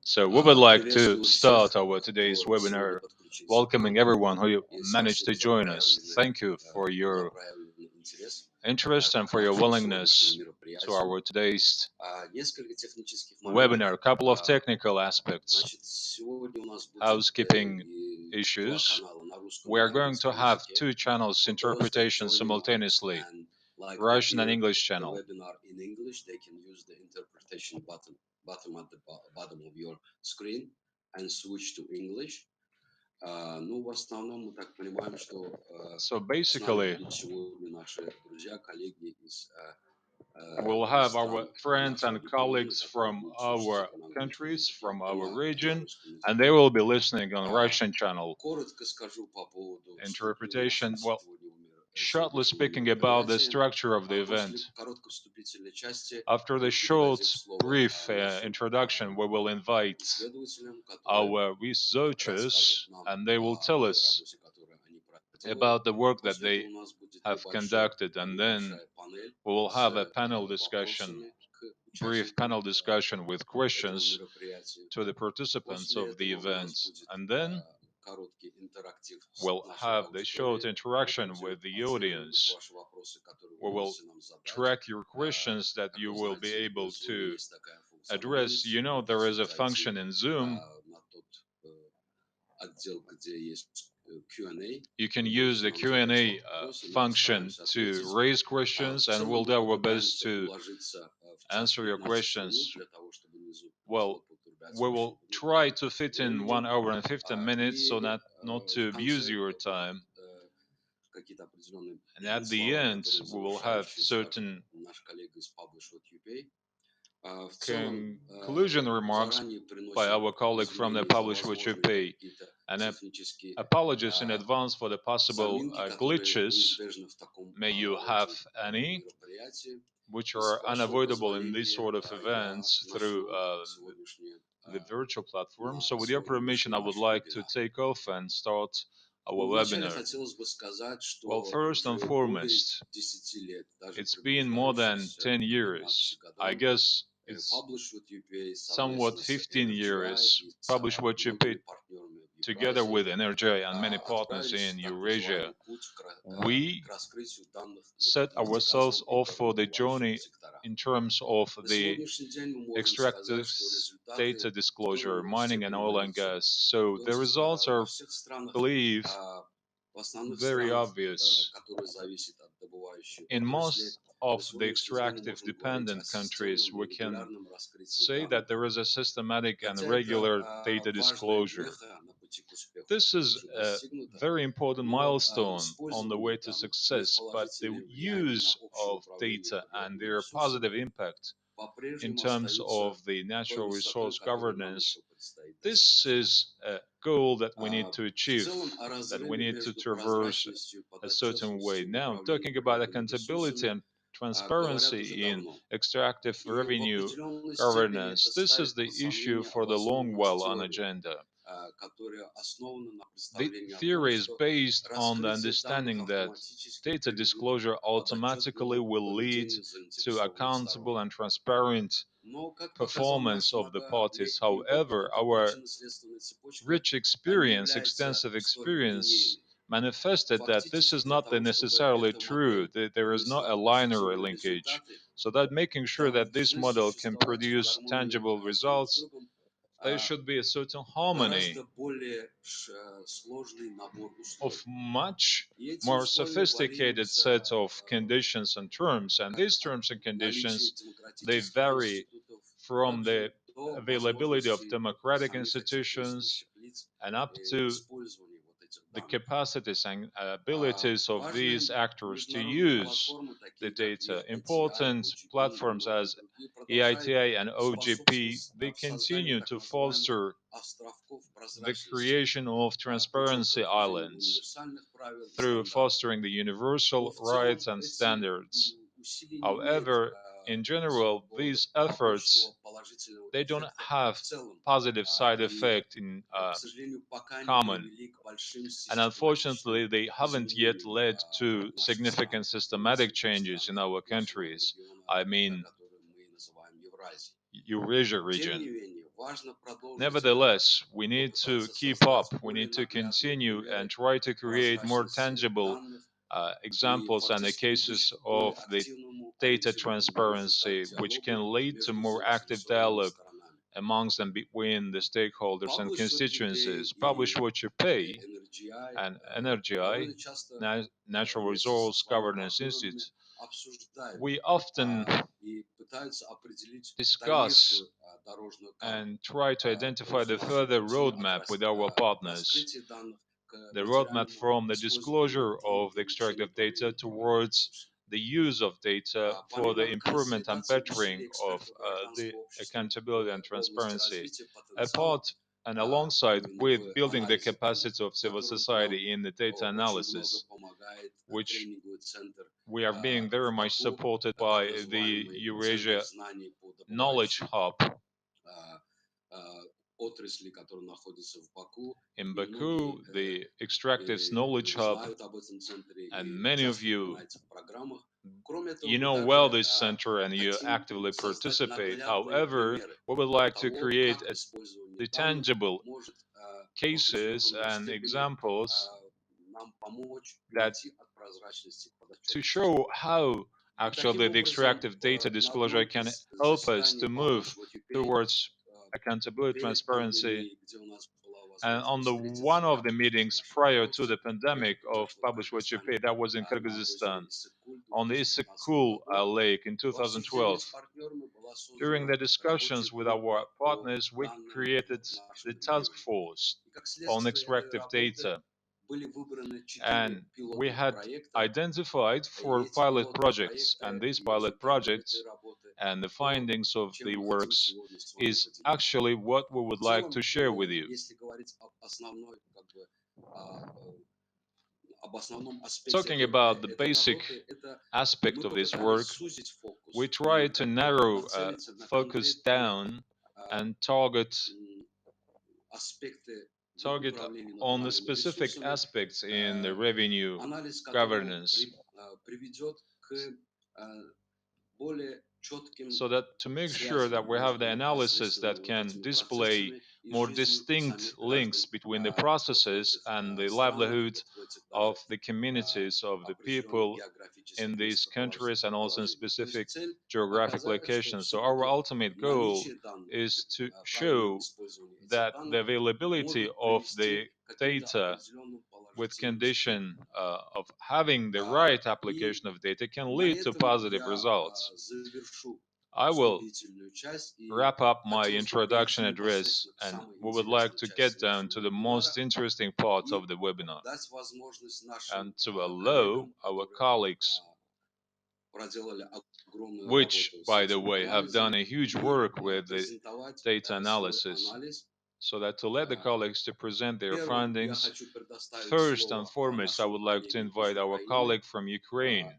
So we would like to start our today's webinar, welcoming everyone who managed to join us. Thank you for your interest and for your willingness to our today's webinar. A couple of technical aspects, housekeeping issues. We are going to have two channels interpretation simultaneously, Russian and English channel. Webinar in English, they can use the interpretation button at the bottom of your screen and switch to English. Ну, в основном мы так понимаем, что So basically, we'll have our friends and colleagues from our countries, from our region, and they will be listening on Russian channel. Interpretation, well, shortly speaking about the structure of the event. After the short, brief introduction, we will invite our researchers, and they will tell us about the work that they have conducted, and then we will have a panel discussion, brief panel discussion with questions to the participants of the event, and then we'll have the short interaction with the audience. We will track your questions that you will be able to address. You know, there is a function in Zoom. You can use the Q&A function to raise questions, and we'll do our best to answer your questions. Well, we will try to fit in 1 hour and 15 minutes so not to abuse your time. And at the end, we will have certain conclusion remarks by our colleague from the PWYP, and apologies in advance for the possible glitches. May you have any, which are unavoidable in these sort of events through the virtual platform. So with your permission, I would like to take off and start our webinar. Well, first and foremost, it's been more than 10 years. I guess it's somewhat 15 years. PWYP, together with NRGI and many partners in Eurasia, we set ourselves off for the journey in terms of the extractive data disclosure, mining and oil and gas. So the results are, I believe, very obvious. In most of the extractive dependent countries, we can say that there is a systematic and regular data disclosure. This is a very important milestone on the way to success, but the use of data and their positive impact in terms of the natural resource governance, this is a goal that we need to achieve, that we need to traverse a certain way. Now, talking about accountability and transparency in extractive revenue governance, this is the issue for the long while on agenda. The theory is based on the understanding that data disclosure automatically will lead to accountable and transparent performance of the parties. However, our rich experience, extensive experience, manifested that this is not necessarily true, that there is not a linear linkage. So that making sure that this model can produce tangible results, there should be a certain harmony of much more sophisticated set of conditions and terms. And these terms and conditions, they vary from the availability of democratic institutions and up to the capacities and abilities of these actors to use the data. Important platforms as EITI and OGP, they continue to foster the creation of transparency islands through fostering the universal rights and standards. However, in general, these efforts, they don't have positive side effect in common. And unfortunately, they haven't yet led to significant systematic changes in our countries. I mean, Eurasia region. Nevertheless, we need to keep up, we need to continue and try to create more tangible examples and the cases of the data transparency, which can lead to more active dialogue amongst and between the stakeholders and constituencies. Publish what you pay and NRGI, Natural Resource Governance Institute. We often discuss and try to identify the further roadmap with our partners. The roadmap from the disclosure of the extractive data towards the use of data for the improvement and bettering of the accountability and transparency, apart and alongside with building the capacity of civil society in the data analysis, which we are being very much supported by the Eurasia Knowledge Hub in Baku, the Extractives Knowledge Hub, and many of you know well this center and you actively participate. However, we would like to create the tangible cases and examples that to show how actually the extractive data disclosure can help us to move towards accountability, transparency. And on the one of the meetings prior to the pandemic of Publish What You Pay, that was in Kyrgyzstan, on the Issyk-Kul Lake in 2012. During the discussions with our partners, we created the task force on extractive data. And we had identified 4 pilot projects, and these pilot projects and the findings of the works is actually what we would like to share with you. Talking about the basic aspect of this work, we try to narrow, focus down, and target on the specific aspects in the revenue governance, so that to make sure that we have the analysis that can display more distinct links between the processes and the livelihood of the communities of the people in these countries and also in specific geographic locations. So our ultimate goal is to show that the availability of the data with condition of having the right application of data can lead to positive results. I will wrap up my introduction address and we would like to get down to the most interesting part of the webinar and to allow our colleagues, which by the way have done a huge work with the data analysis, so that to let the colleagues to present their findings. First and foremost, I would like to invite our colleague from Ukraine,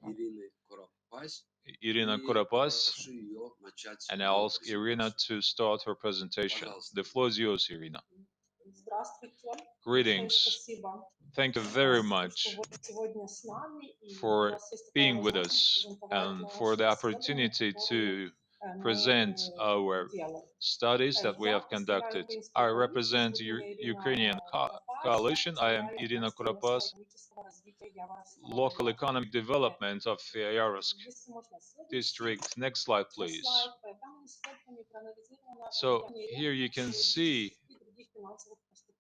Irina Kurapas, and I ask Irina to start her presentation. The floor is yours, Irina. Greetings. Thank you very much for being with us and for the opportunity to present our studies that we have conducted. I represent Ukrainian coalition. I am Irina Kurapas, local economic development of Yarosk district. Next slide, please. So here you can see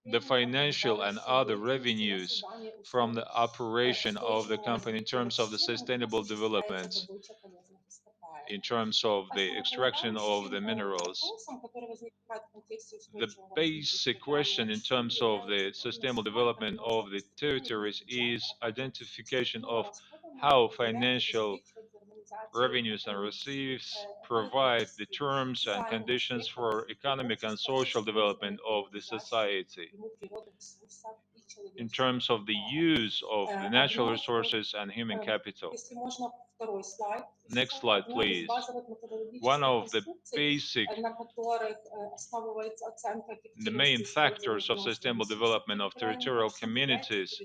the financial and other revenues from the operation of the company in terms of the sustainable development, in terms of the extraction of the minerals. The basic question in terms of the sustainable development of the territories is identification of how financial revenues and receipts provide the terms and conditions for economic and social development of the society in terms of the use of the natural resources and human capital. Next slide, please. One of the basic, the main factors of sustainable development of territorial communities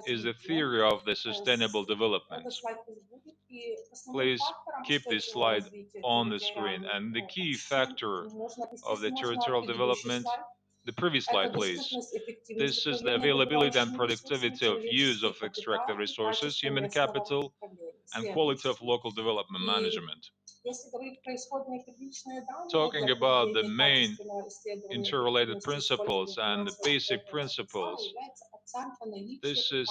is the theory of the sustainable development. Please keep this slide on the screen. And the key factor of the territorial development, the previous slide, please. This is the availability and productivity of use of extractive resources, human capital, and quality of local development management. Talking about the main interrelated principles and the basic principles, this is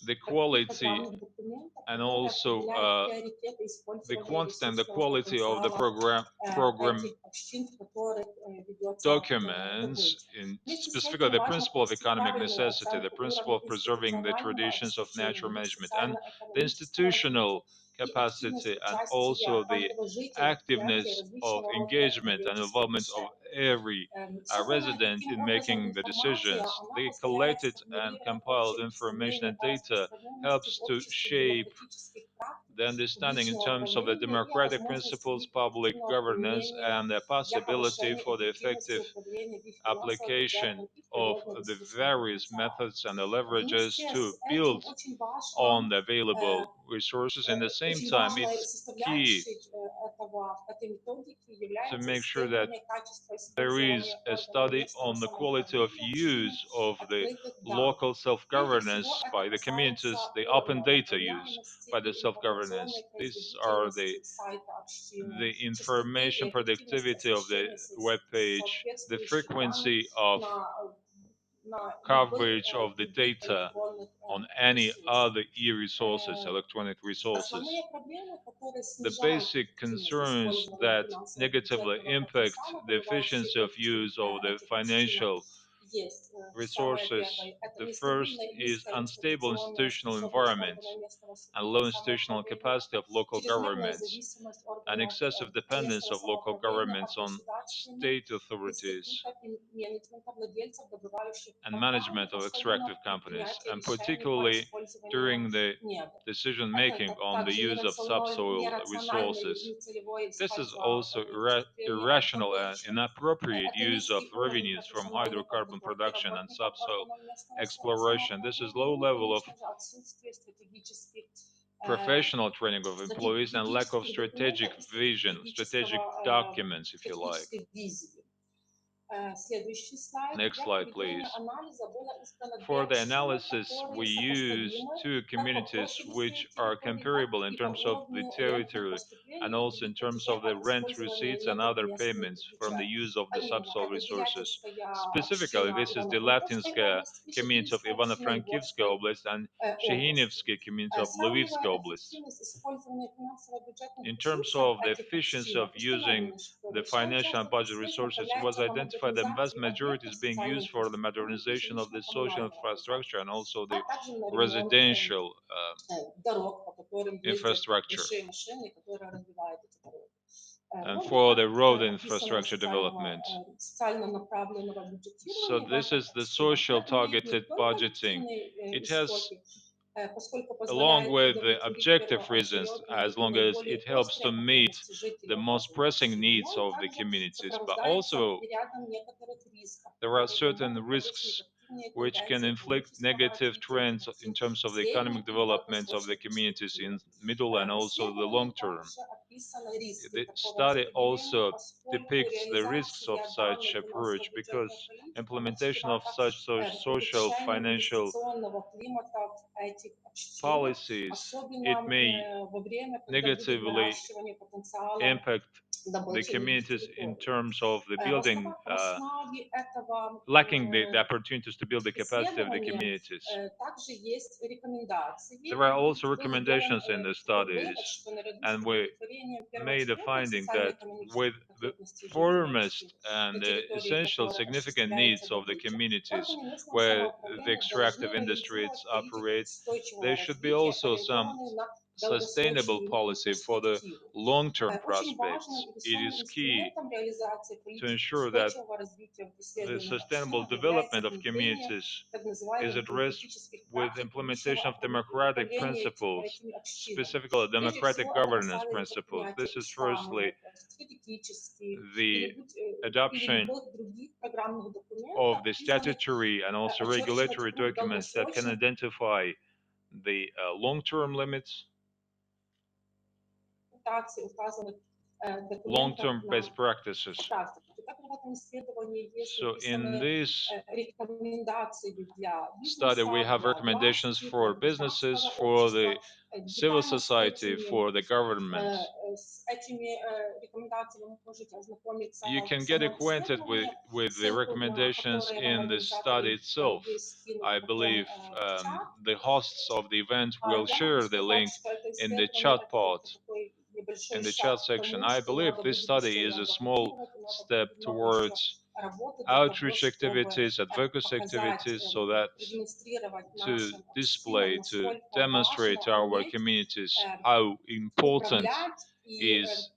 the quality and also the quantity and the quality of the program documents, in specifically the principle of economic necessity, the principle of preserving the traditions of natural management, and the institutional capacity, and also the activeness of engagement and involvement of every resident in making the decisions. The collected and compiled information and data helps to shape the understanding in terms of the democratic principles, public governance, and the possibility for the effective application of the various methods and the leverages to build on the available resources. And at the same time, it's key to make sure that there is a study on the quality of use of the local self-governance by the communities, the open data use by the self-governance. These are the information productivity of the web page, the frequency of coverage of the data on any other e-resources, electronic resources. The basic concerns that negatively impact the efficiency of use of the financial resources. The first is unstable institutional environment and low institutional capacity of local governments, and excessive dependence of local governments on state authorities and management of extractive companies, and particularly during the decision making on the use of subsoil resources. This is also irrational and inappropriate use of revenues from hydrocarbon production and subsoil exploration. This is low level of professional training of employees and lack of strategic vision, strategic documents, if you like. Next slide, please. For the analysis, we use two communities which are comparable in terms of the territory and also in terms of the rent receipts and other payments from the use of the subsoil resources. Specifically, this is the Latinskaya community of Ivano-Frankivska Oblast and Shehinevsky community of Lvivska Oblast. In terms of the efficiency of using the financial and budget resources, it was identified that vast majority is being used for the modernization of the social infrastructure and also the residential infrastructure and for the road infrastructure development. So this is the social targeted budgeting. It has, along with the objective reasons, as long as it helps to meet the most pressing needs of the communities, but also there are certain risks which can inflict negative trends in terms of the economic development of the communities in middle and also the long term. The study also depicts the risks of such approach because implementation of such social financial policies, it may negatively impact the communities in terms of the building, lacking the opportunities to build the capacity of the communities. There are also recommendations in the studies, and we made a finding that with the foremost and the essential significant needs of the communities where the extractive industries operate, there should be also some sustainable policy for the long-term prospects. It is key to ensure that the sustainable development of communities is addressed with implementation of democratic principles, specifically democratic governance principles. This is firstly the adoption of the statutory and also regulatory documents that can identify the long-term limits, long-term best practices. So in this study, we have recommendations for businesses, for the civil society, for the government. You can get acquainted with the recommendations in the study itself. I believe the hosts of the event will share the link in the chat pod, in the chat section. I believe this study is a small step towards outreach activities, advocacy activities, so that to display, to demonstrate to our communities how important is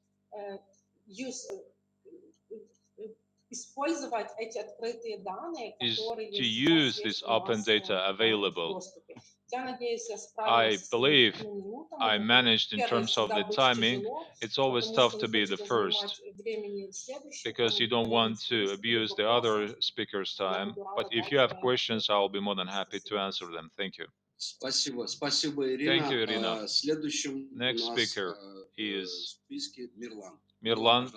to use this open data available. I believe I managed in terms of the timing. It's always tough to be the first because you don't want to abuse the other speaker's time. But if you have questions, I'll be more than happy to answer them. Thank you. Спасибо, Ирина. Thank you, Irina. Next speaker is Mirlan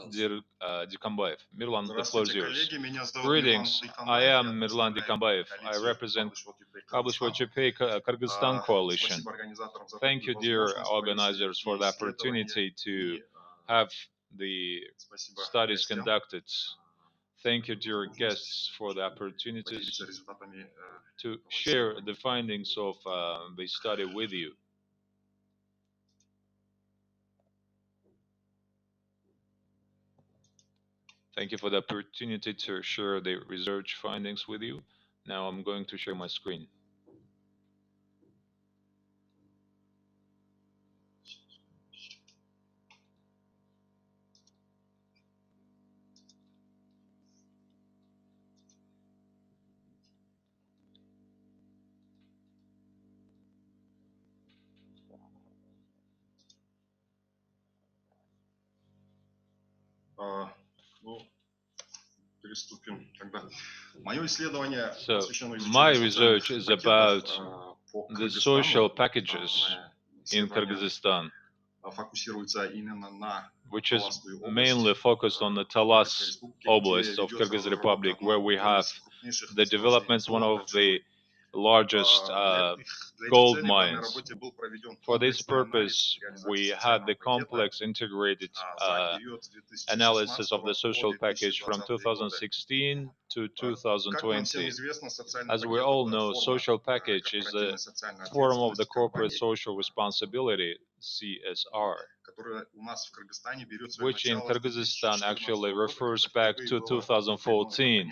Dikambayev. Mirlan, the floor is yours. Greetings, I am Mirlan Dikambayev. I represent PWYP Kyrgyzstan Coalition. Thank you, dear organizers, for the opportunity to have the studies conducted. Thank you, dear guests, for the opportunities to share the findings of the study with you. Thank you for the opportunity to share the research findings with you. Now I'm going to share my screen. So, my research is about the social packages in Kyrgyzstan, which is mainly focused on the Talas Oblast of Kyrgyz Republic, where we have the developments, one of the largest gold mines. For this purpose, we had the complex integrated analysis of the social package from 2016 to 2020. As we all know, social package is a form of the corporate social responsibility, CSR, which in Kyrgyzstan actually refers back to 2014,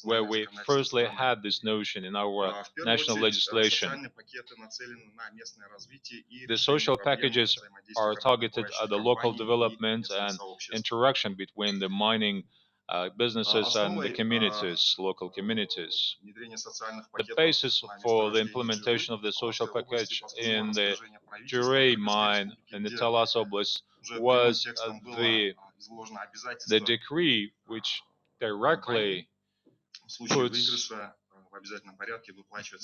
where we firstly had this notion in our national legislation. The social packages are targeted at the local development and interaction between the mining businesses and the communities, local communities. The basis for the implementation of the social package in the Juray mine in the Talas Oblast was the decree which directly puts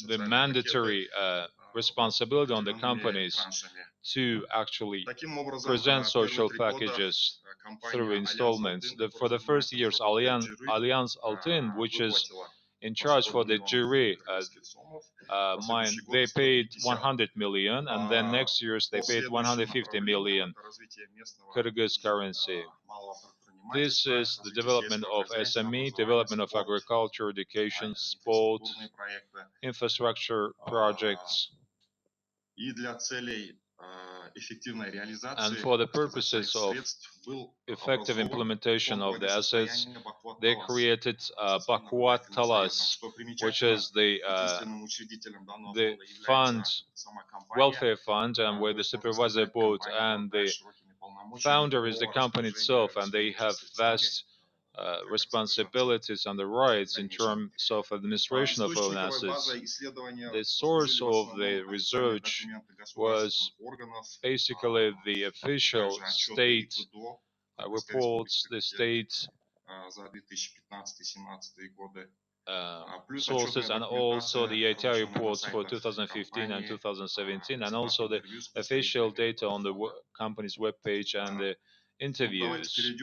the mandatory responsibility on the companies to actually present social packages through installments. For the first years, Allianz Altyn, which is in charge for the Jury mine, they paid 100 million, and then next years they paid 150 million Kyrgyz currency. This is the development of SME, development of agriculture, education, sport, infrastructure projects. And for the purposes of effective implementation of the assets, they created Bakuat Talas, which is the fund, welfare fund, and where the supervisor board and the founder is the company itself, and they have vast responsibilities and the rights in terms of administration of own assets. The source of the research was basically the official state reports, the state sources, and also the EITI reports for 2015 and 2017, and also the official data on the company's webpage and the interviews.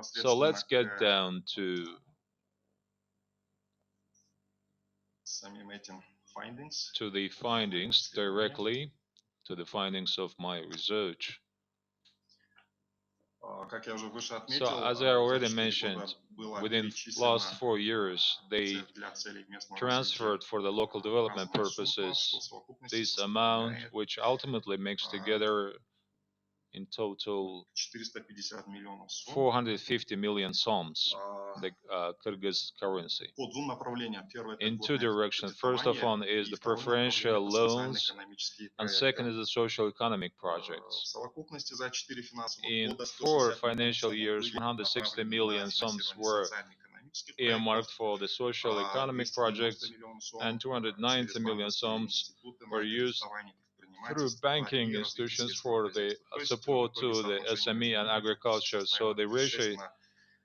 So let's get down to the findings directly, to the findings of my research. So, as I already mentioned, within last 4 years, they transferred for the local development purposes this amount, which ultimately makes together in total 450 million soms, the Kyrgyz currency, in two directions. First of all is the preferential loans, and second is the social economic projects. In 4 financial years, 160 million soms were earmarked for the social economic projects, and 290 million soms were used through banking institutions for the support to the SME and agriculture. So the ratio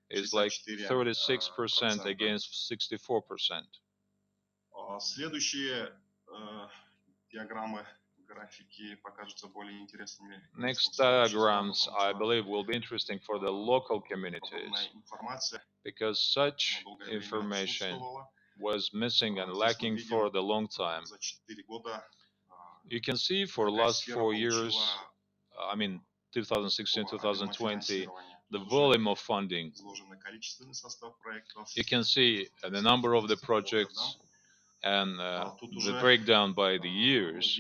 is like 36% against 64%. Next diagrams, I believe, will be interesting for the local communities, because such information was missing and lacking for the long time. You can see for the last 4 years, 2016-2020, the volume of funding. You can see the number of the projects and the breakdown by the years.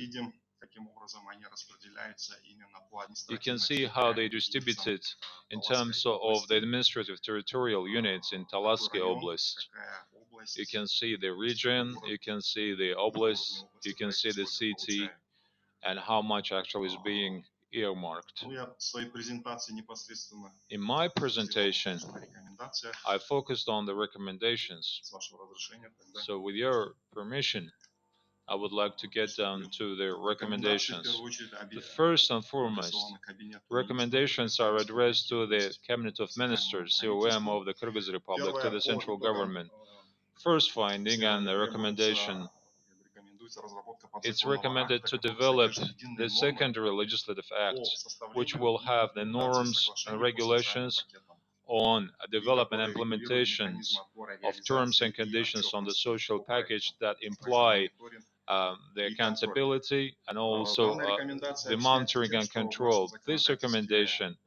You can see how they distributed in terms of the administrative territorial units in Talasky Oblast. You can see the region, you can see the oblast, you can see the city, and how much actually is being earmarked. In my presentation, I focused on the recommendations. So with your permission, I would like to get down to the recommendations. The first and foremost, recommendations are addressed to the Cabinet of Ministers, COM of the Kyrgyz Republic, to the central government. First finding and the recommendation: it's recommended to develop the secondary legislative acts, which will have the norms and regulations on development implementations of terms and conditions on the social package that imply the accountability and also the monitoring and control. This recommendation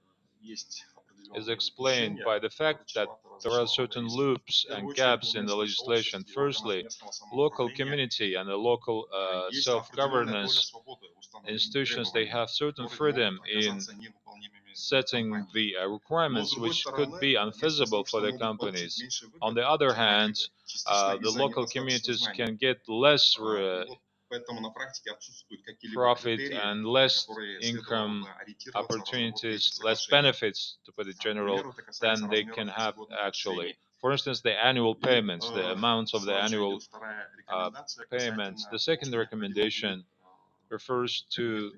is explained by the fact that there are certain loops and gaps in the legislation. Firstly, local community and the local self-governance institutions, they have certain freedom in setting the requirements which could be unfeasible for the companies. On the other hand, the local communities can get less profit and less income opportunities, less benefits, to put it general, than they can have actually. For instance, the annual payments, the amounts of the annual payments. The second recommendation refers to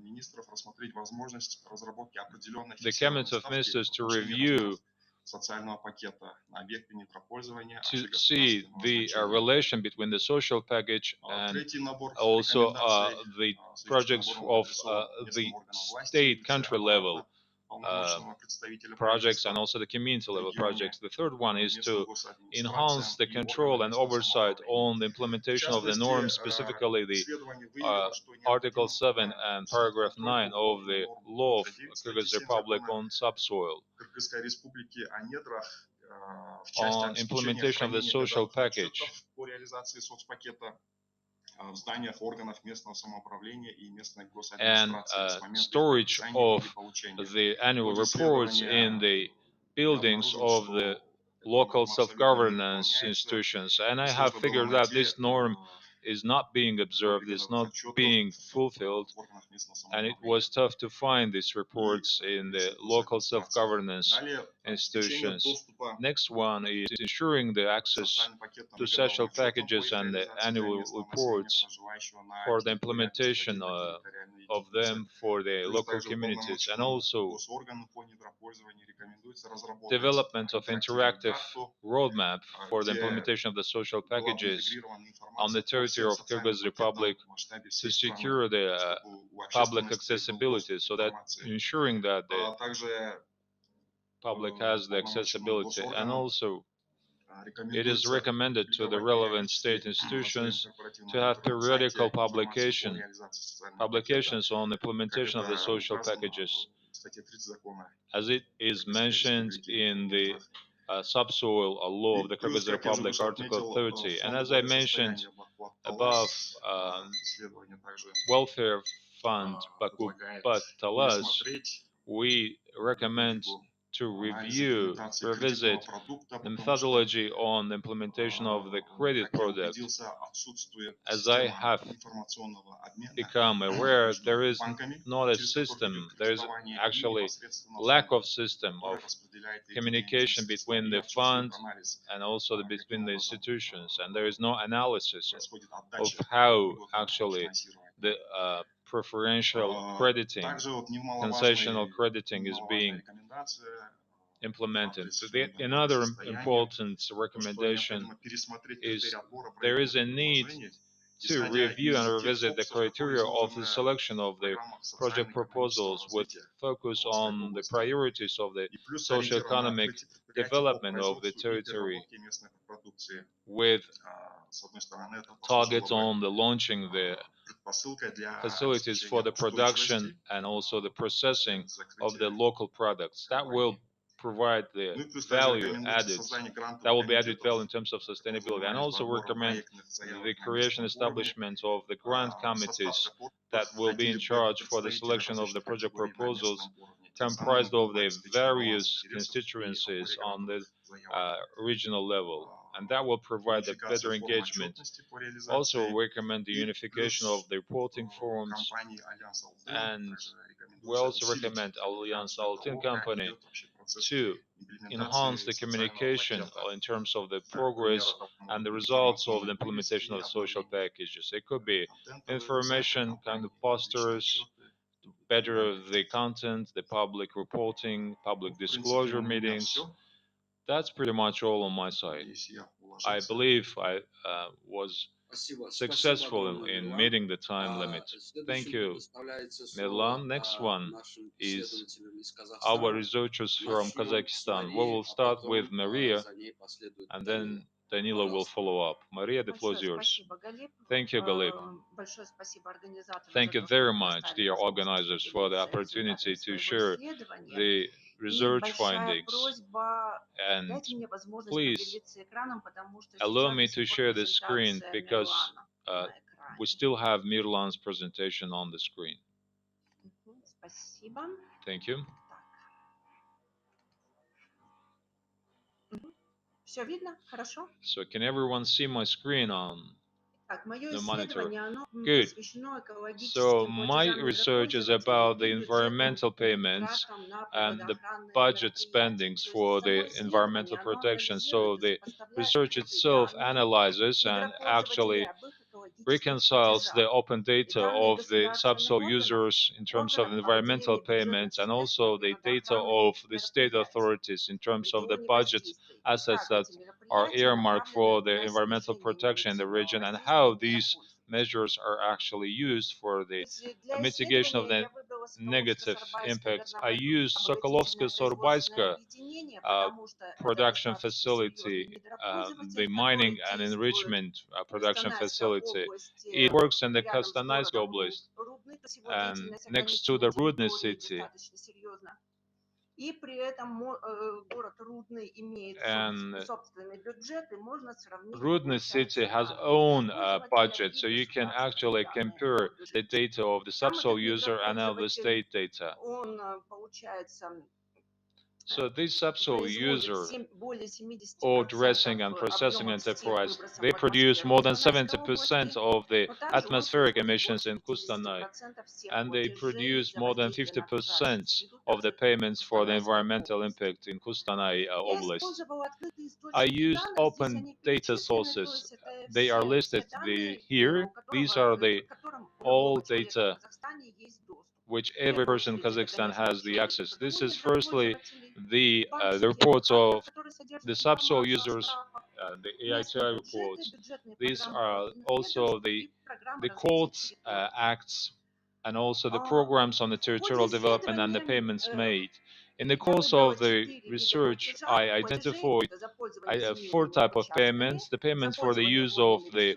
the Cabinet of Ministers to review, to see the relation between the social package and also the projects of the state country level projects and also the community level projects. The third one is to enhance the control and oversight on the implementation of the norms, specifically the Article 7 and Paragraph 9 of the law of Kyrgyz Republic on subsoil, on implementation of the social package, and storage of the annual reports in the buildings of the local self-governance institutions. And I have figured out this norm is not being observed, is not being fulfilled, and it was tough to find these reports in the local self-governance institutions. Next one is ensuring the access to social packages and the annual reports for the implementation of them for the local communities, and also development of interactive roadmap for the implementation of the social packages on the territory of Kyrgyz Republic to secure the public accessibility, so that ensuring that the public has the accessibility. And also it is recommended to the relevant state institutions to have periodical publications on implementation of the social packages, as it is mentioned in the subsoil law of the Kyrgyz Republic, Article 30. And as I mentioned above, welfare fund Baku Talas, we recommend to revisit the methodology on the implementation of the credit product. As I have become aware, there is not a system, there is actually lack of system of communication between the fund and also between the institutions, and there is no analysis of how actually the preferential crediting, concessional crediting is being implemented. Another important recommendation is there is a need to review and revisit the criteria of the selection of the project proposals with focus on the priorities of the socio-economic development of the territory, with targets on the launching the facilities for the production and also the processing of the local products. That will provide the value added, that will be added value in terms of sustainability. And also recommend the creation establishment of the grant committees that will be in charge for the selection of the project proposals, comprised of the various constituencies on the regional level, and that will provide a better engagement. Also recommend the unification of the reporting forms, and we also recommend Alliance Altin company to enhance the communication in terms of the progress and the results of the implementation of social packages. It could be information kind of posters, better the content, the public reporting, public disclosure meetings. That's pretty much all on my side. I believe I was successful in meeting the time limit. Thank you, Medlan. Next one is our researchers from Kazakhstan. We will start with Maria, and then Danilo will follow up. Maria, the floor is yours. Thank you, Galib. Thank you very much, dear organizers, for the opportunity to share the research findings. And please allow me to share the screen because we still have Mirlan's presentation on the screen. Thank you. So can everyone see my screen on the monitor? Good. So my research is about the environmental payments and the budget spendings for the environmental protection. So the research itself analyzes and actually reconciles the open data of the subsoil users in terms of environmental payments, and also the data of the state authorities in terms of the budget assets that are earmarked for the environmental protection in the region, and how these measures are actually used for the mitigation of the negative impacts. I used Sokolovska-Sorbaiska production facility, the mining and enrichment production facility. It works in the Kostanaysk Oblast, and next to the Rudny city. And Rudny city has own budget, so you can actually compare the data of the subsoil user and of the state data. So this subsoil user or dressing and processing enterprise, they produce more than 70% of the atmospheric emissions in Kustanay, and they produce more than 50% of the payments for the environmental impact in Kustanay Oblast. I used open data sources. They are listed here. These are the all data which every person in Kazakhstan has the access. This is firstly the reports of the subsoil users, the EITI reports. These are also the courts acts and also the programs on the territorial development and the payments made. In the course of the research, I identified four type of payments: the payments for the use of the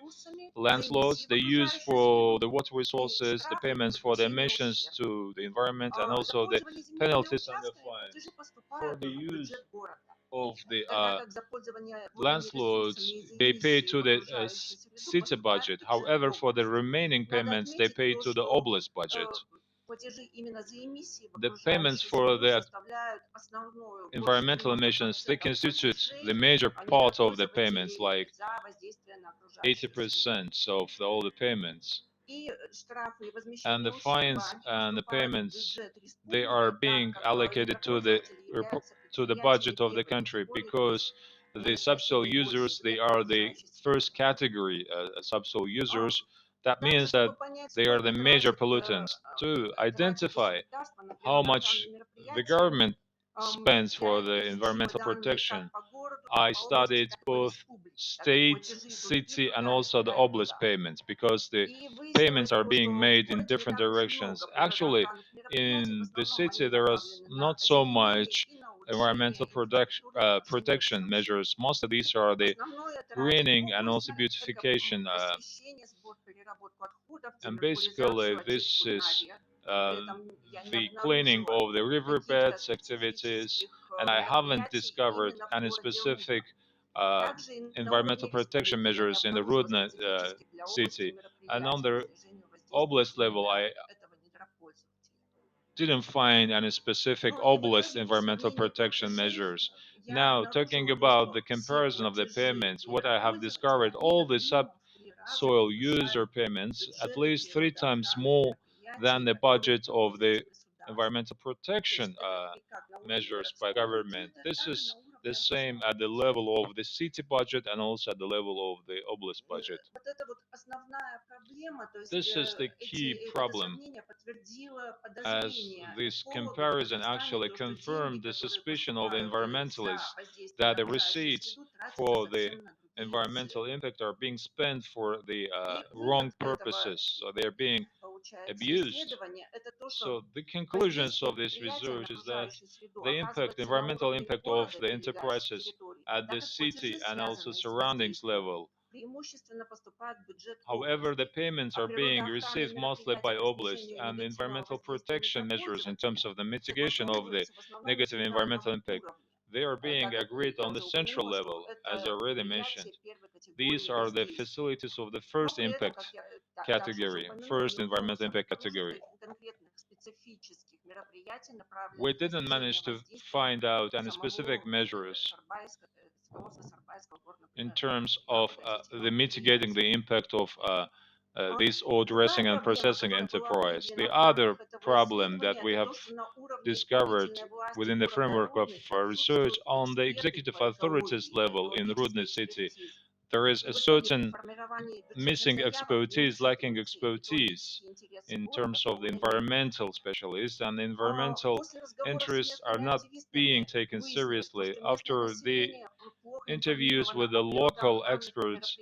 landslots, the use for the water resources, the payments for the emissions to the environment, and also the penalties and the fines. For the use of the landslots, they pay to the city budget. However, for the remaining payments, they pay to the oblast budget. The payments for the environmental emissions, they constitute the major part of the payments, like 80% of all the payments. And the fines and the payments, they are being allocated to the budget of the country, because the subsoil users, they are the first category subsoil users. That means that they are the major pollutants. To identify how much the government spends for the environmental protection, I studied both state, city, and also the oblast payments, because the payments are being made in different directions. Actually, in the city, there is not so much environmental protection measures. Most of these are the greening and also beautification. And basically, this is uh, the cleaning of the riverbeds activities, and I haven't discovered any specific uh, environmental protection measures in the Rudna city. And on the oblast level, I didn't find any specific oblast environmental protection measures. Now, talking about the comparison of the payments, what I have discovered, all the subsoil user payments, at least 3 times more than the budget of the environmental protection measures by government. This is the same at the level of the city budget and also at the level of the oblast budget. This is the key problem, as this comparison actually confirmed the suspicion of the environmentalists that the receipts for the environmental impact are being spent for the wrong purposes, so they're being abused. So the conclusions of this research is that the environmental impact of the enterprises at the city and also surroundings level. However, the payments are being received mostly by oblasts, and the environmental protection measures in terms of the mitigation of the negative environmental impact, they are being agreed on the central level, as I already mentioned. These are the facilities of the first impact category, first environmental impact category. We didn't manage to find out any specific measures in terms of the mitigating the impact of this oil dressing and processing enterprise. The other problem that we have discovered within the framework of research on the executive authorities level in Rudny city, there is a certain missing expertise, lacking expertise in terms of the environmental specialists, and the environmental interests are not being taken seriously. After the interviews with the local experts,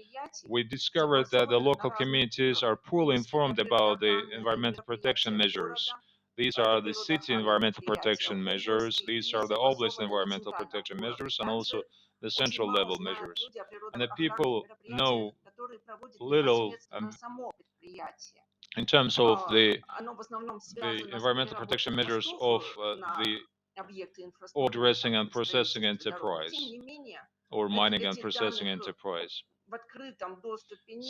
we discovered that the local communities are poorly informed about the environmental protection measures. These are the city environmental protection measures, these are the oblast environmental protection measures, and also the central level measures. And the people know little in terms of the environmental protection measures of the oil dressing and processing enterprise, or mining and processing enterprise.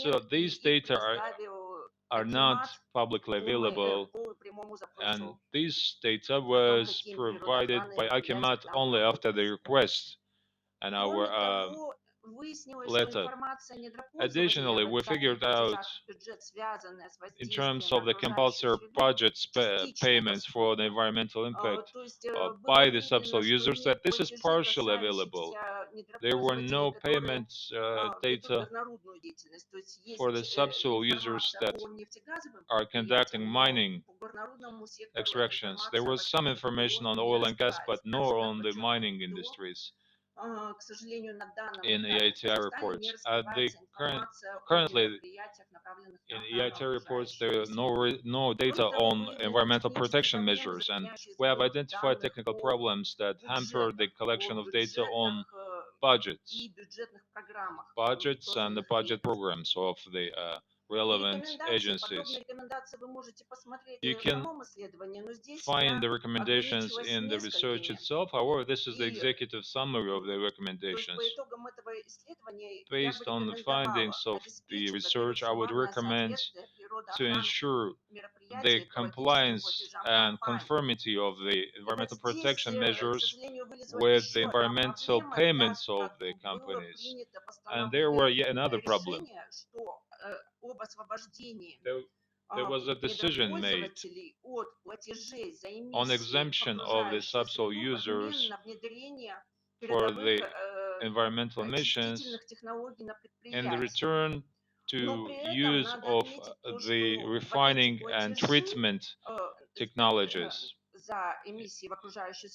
So these data are not publicly available, and this data was provided by Akimat only after the request. And our letter. Additionally, we figured out, in terms of the compulsory budget payments for the environmental impact by the subsoil users, that this is partially available. There were no payment data for the subsoil users that are conducting mining extractions. There was some information on oil and gas, but no on the mining industries in EITI reports. Currently, in EITI reports, there are no data on environmental protection measures, and we have identified technical problems that hamper the collection of data on budgets and the budget programs of the relevant agencies. You can find the recommendations in the research itself. However, this is the executive summary of the recommendations. Based on the findings of the research, I would recommend to ensure the compliance and conformity of the environmental protection measures with the environmental payments of the companies. And there were yet another problem. There was a decision made on exemption of the subsoil users for the environmental emissions in the return to use of the refining and treatment technologies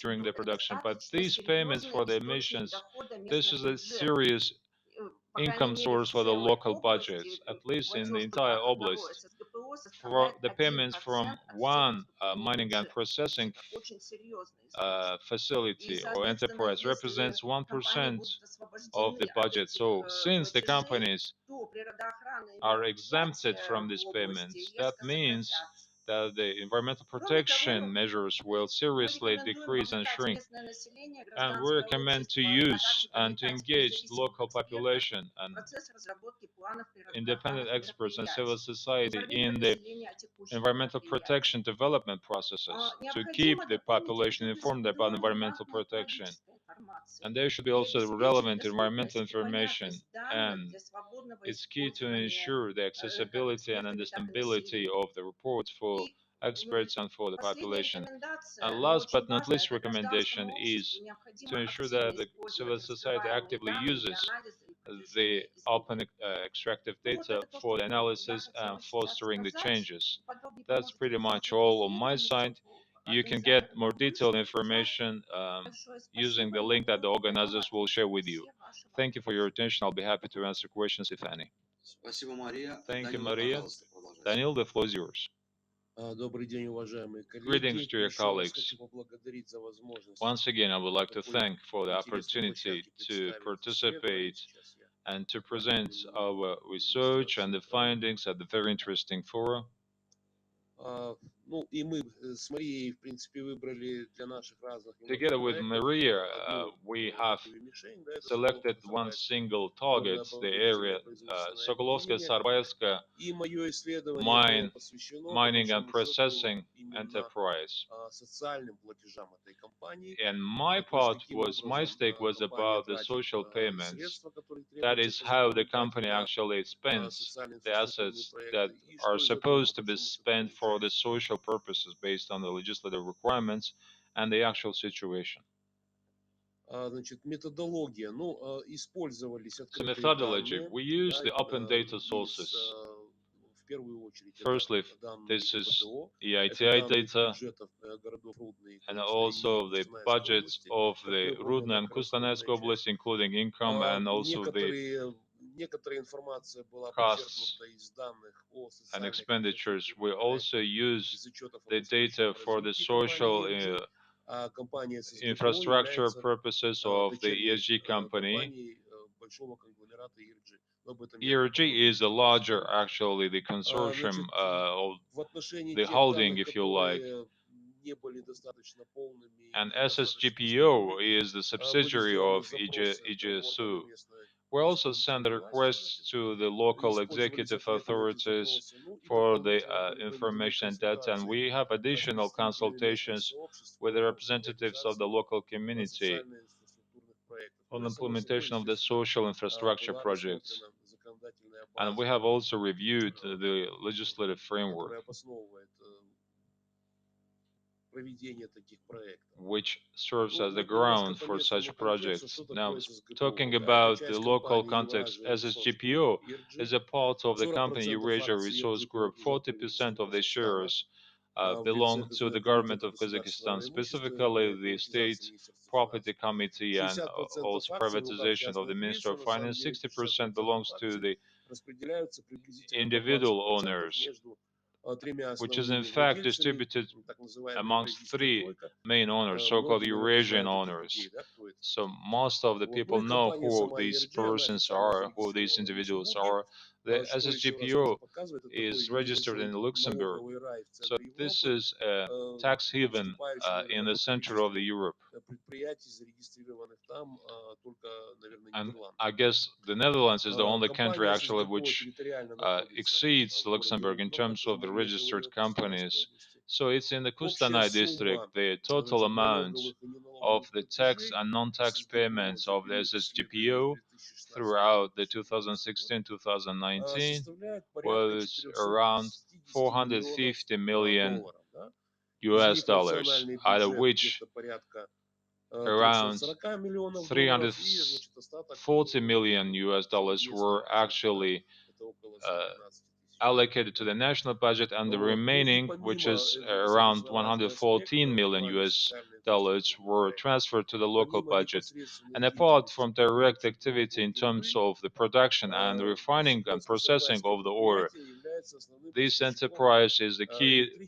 during the production. But these payments for the emissions, this is a serious income source for the local budgets, at least in the entire oblast. For the payments from one mining and processing facility or enterprise represents 1% of the budget. So since the companies are exempted from these payments, that means that the environmental protection measures will seriously decrease and shrink. And we recommend to use and to engage the local population and independent experts and civil society in the environmental protection development processes to keep the population informed about environmental protection. And there should be also relevant environmental information, and it's key to ensure the accessibility and understandability of the reports for experts and for the population. And last but not least recommendation is to ensure that the civil society actively uses the open extractive data for the analysis and fostering the changes. That's pretty much all on my side. You can get more detailed information using the link that the organizers will share with you. Thank you for your attention. I'll be happy to answer questions, if any. Thank you, Maria. Daniel, the floor is yours. Greetings to your colleagues. Once again, I would like to thank for the opportunity to participate and to present our research and the findings at the very interesting forum. Together with Maria, we have selected one single target, the area Sokolovska-Sarbaevska mining and processing enterprise. And my stake was about the social payments. That is how the company actually spends the assets that are supposed to be spent for the social purposes based on the legislative requirements and the actual situation. So methodology, we use the open data sources. Firstly, this is EITI data and also the budgets of the Rudna and Kustanetsk Oblast, including income and also the costs and expenditures. We also use the data for the social infrastructure purposes of the ESG company. ERG is a larger, actually, the consortium of the holding, if you like. And SSGPO is the subsidiary of EGSU. We also send requests to the local executive authorities for the information and data, and we have additional consultations with the representatives of the local community on implementation of the social infrastructure projects. And we have also reviewed the legislative framework, which serves as the ground for such projects. Now, talking about the local context, SSGPO is a part of the company Eurasia Resource Group. 40% of the shares belong to the government of Kazakhstan, specifically the State Property Committee and also privatization of the Ministry of Finance. 60% belongs to the individual owners, which is in fact distributed amongst three main owners, so-called Eurasian owners. So most of the people know who these persons are, who these individuals are. The SSGPO is registered in Luxembourg. So this is a tax haven in the center of the Europe. And I guess the Netherlands is the only country actually which exceeds Luxembourg in terms of the registered companies. So it's in the Kustanay district. The total amount of the tax and non-tax payments of the SSGPO throughout the 2016-2019 was around 450 million US dollars, out of which around 340 million US dollars were actually allocated to the national budget, and the remaining, which is around 114 million US dollars, were transferred to the local budget. And apart from direct activity in terms of the production and refining and processing of the ore, this enterprise is the key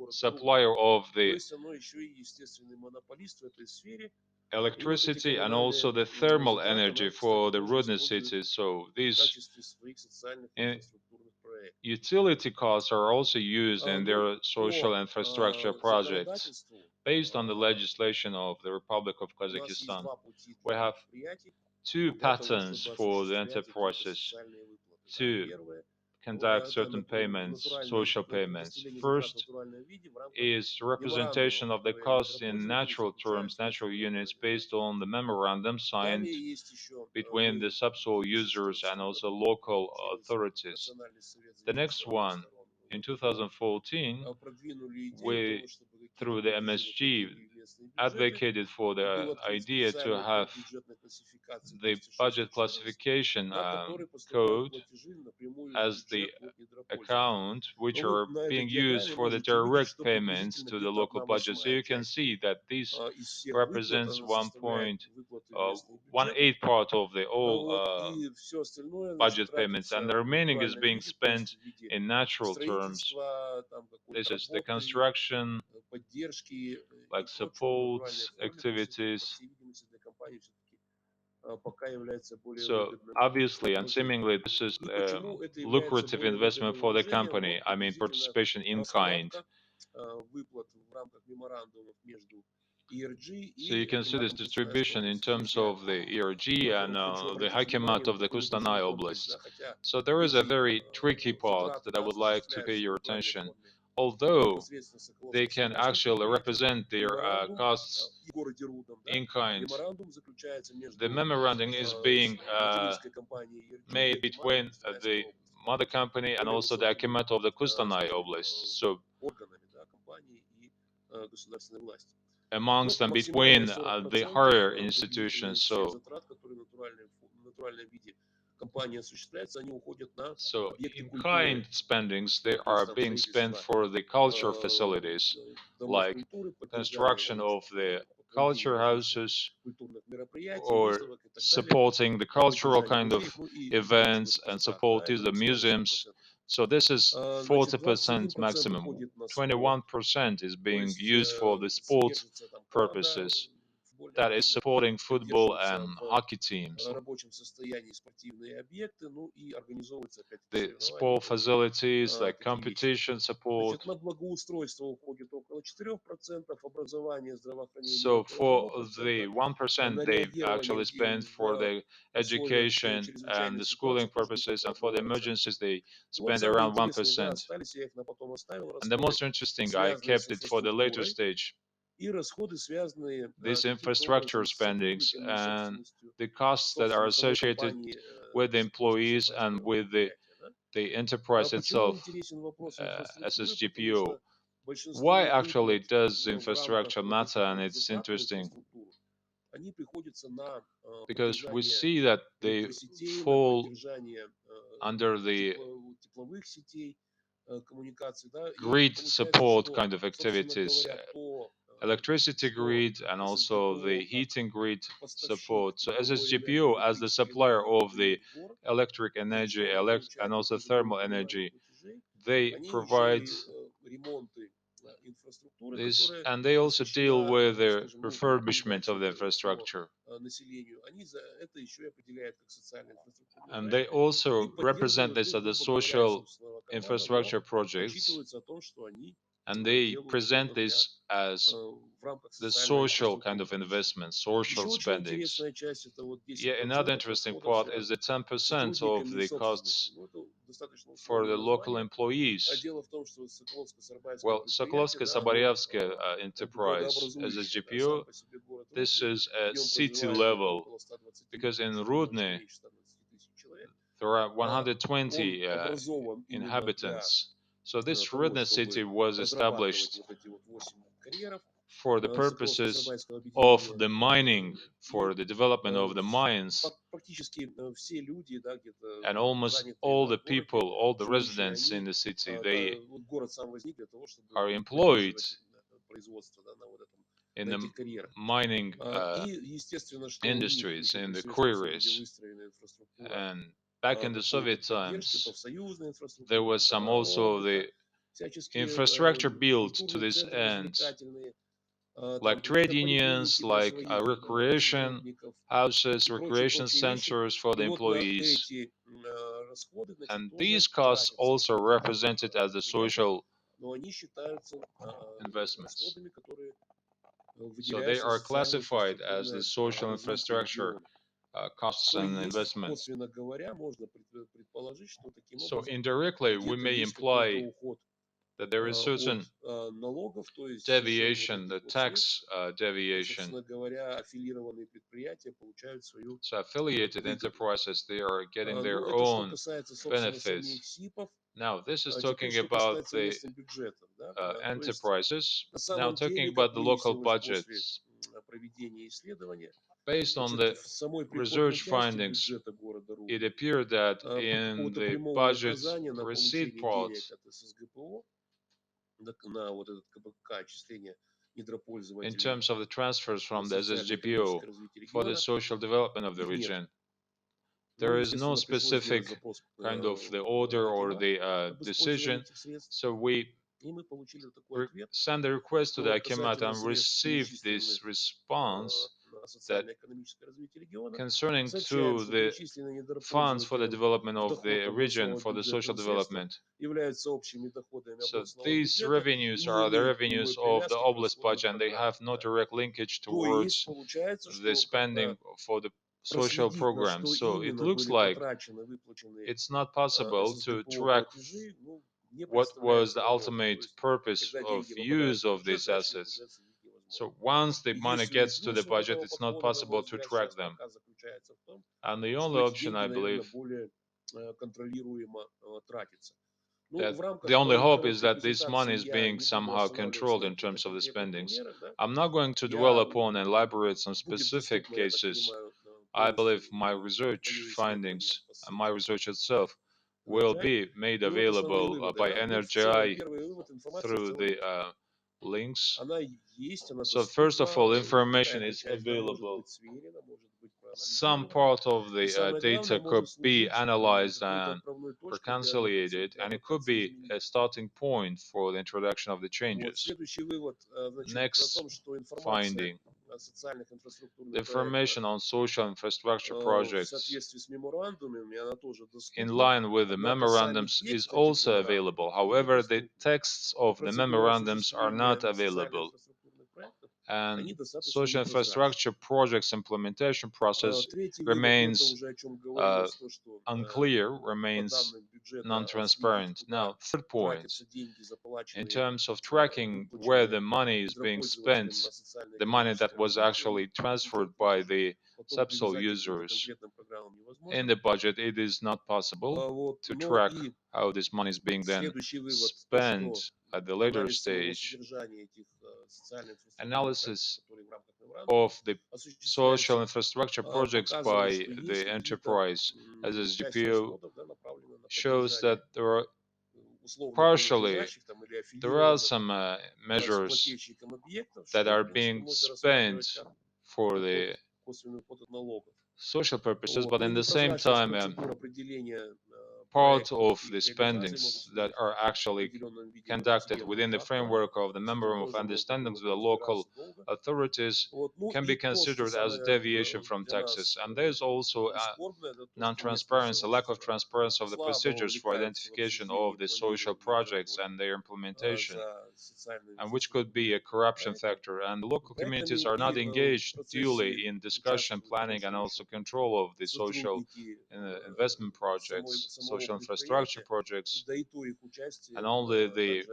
supplier of the electricity and also the thermal energy for the Rudny city. So these utility costs are also used in their social infrastructure projects based on the legislation of the Republic of Kazakhstan. We have two patterns for the enterprises to conduct certain payments, social payments. First is representation of the cost in natural terms, natural units, based on the memorandum signed between the subsoil users and also local authorities. The next one, in 2014, we, through the MSG, advocated for the idea to have the budget classification code as the account which are being used for the direct payments to the local budget. So you can see that this represents 1.18 part of the all budget payments, and the remaining is being spent in natural terms. This is the construction, like support activities. So obviously and seemingly this is a lucrative investment for the company. I mean, participation in kind. So you can see this distribution in terms of the ERG and the Hakimat of the Kustanay Oblast. So there is a very tricky part that I would like to pay your attention. Although they can actually represent their costs in kind, the memorandum is being made between the mother company and also the Hakimat of the Kustanay Oblast. So amongst them, between the higher institutions. So in-kind spendings, they are being spent for the culture facilities, like construction of the culture houses or supporting the cultural kind of events and supporting the museums. So this is 40% maximum. 21% is being used for the sports purposes. That is supporting football and hockey teams. The sport facilities like competition support. So for the 1% they actually spend for the education and the schooling purposes, and for the emergencies they spend around 1%. And the most interesting, I kept it for the later stage. these infrastructure spendings and the costs that are associated with the employees and with the enterprise itself, SSGPO. Why actually does infrastructure matter? And it's interesting because we see that they fall under the grid support kind of activities, electricity grid and also the heating grid support. So SSGPO as the supplier of the electric energy and also thermal energy, they provide this, and they also deal with the refurbishment of the infrastructure. And they also represent this as the social infrastructure projects, and they present this as the social kind of investment, social spendings. Yeah, another interesting part is the 10% of the costs for the local employees. Well, Sokolovsky-Sabaryevsky enterprise as a GPO, this is a city level, because in Rudny there are 120 inhabitants. So this Rudny city was established for the purposes of the mining, for the development of the mines, and almost all the people, all the residents in the city, they are employed in the mining industries, in the quarries. And back in the Soviet times, there was some also the infrastructure built to this end, like trade unions, like recreation houses, recreation centers for the employees. And these costs also represented as the social investments. So they are classified as the social infrastructure costs and investments. So indirectly, we may imply that there is certain deviation, the tax deviation. So affiliated enterprises, they are getting their own benefits. Now, this is talking about the enterprises. Now, talking about the local budgets. Based on the research findings, it appeared that in the budget receipt part, in terms of the transfers from the SSGPO for the social development of the region, there is no specific kind of the order or the decision. So we send a request to the Akimat and receive this response that concerning to the funds for the development of the region for the social development. So these revenues are the revenues of the oblast budget, and they have no direct linkage towards the spending for the social programs. So it looks like it's not possible to track what was the ultimate purpose of use of these assets. So once the money gets to the budget, it's not possible to track them. And the only option, I believe, that the only hope is that this money is being somehow controlled in terms of the spendings. I'm not going to dwell upon and elaborate some specific cases. I believe my research findings and my research itself will be made available by NRGI through the links. So first of all, information is available. Some part of the data could be analyzed and reconciliated, and it could be a starting point for the introduction of the changes. Next finding: the information on social infrastructure projects in line with the memorandums is also available. However, the texts of the memorandums are not available. and social infrastructure projects implementation process remains unclear, remains non-transparent. Now, third point, in terms of tracking where the money is being spent, the money that was actually transferred by the subsoil users in the budget, it is not possible to track how this money is being then spent at the later stage. Analysis of the social infrastructure projects by the enterprise as a GPO shows that there are some measures that are being spent for the social purposes, but in the same time, part of the spendings that are actually conducted within the framework of the memorandum of understandings with the local authorities can be considered as a deviation from taxes. And there's also non-transparency, a lack of transparency of the procedures for identification of the social projects and their implementation, and which could be a corruption factor. And the local communities are not engaged duly in discussion, planning, and also control of the social investment projects, social infrastructure projects, and only the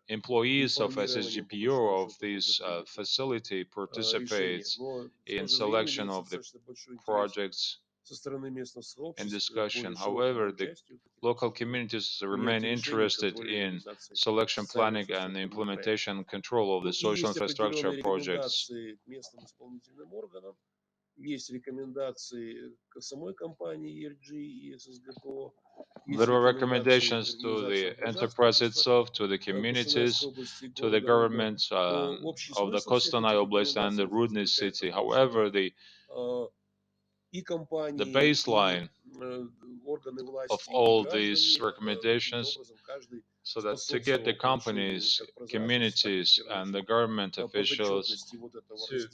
employees of SSGPO of this facility participates in selection of the projects and discussion. However, the local communities remain interested in selection, planning, and implementation control of the social infrastructure projects. There are recommendations to the enterprise itself, to the communities, to the government of the Kostanay Oblast and the Rudny city. However, the baseline of all these recommendations, so that to get the companies, communities, and the government officials to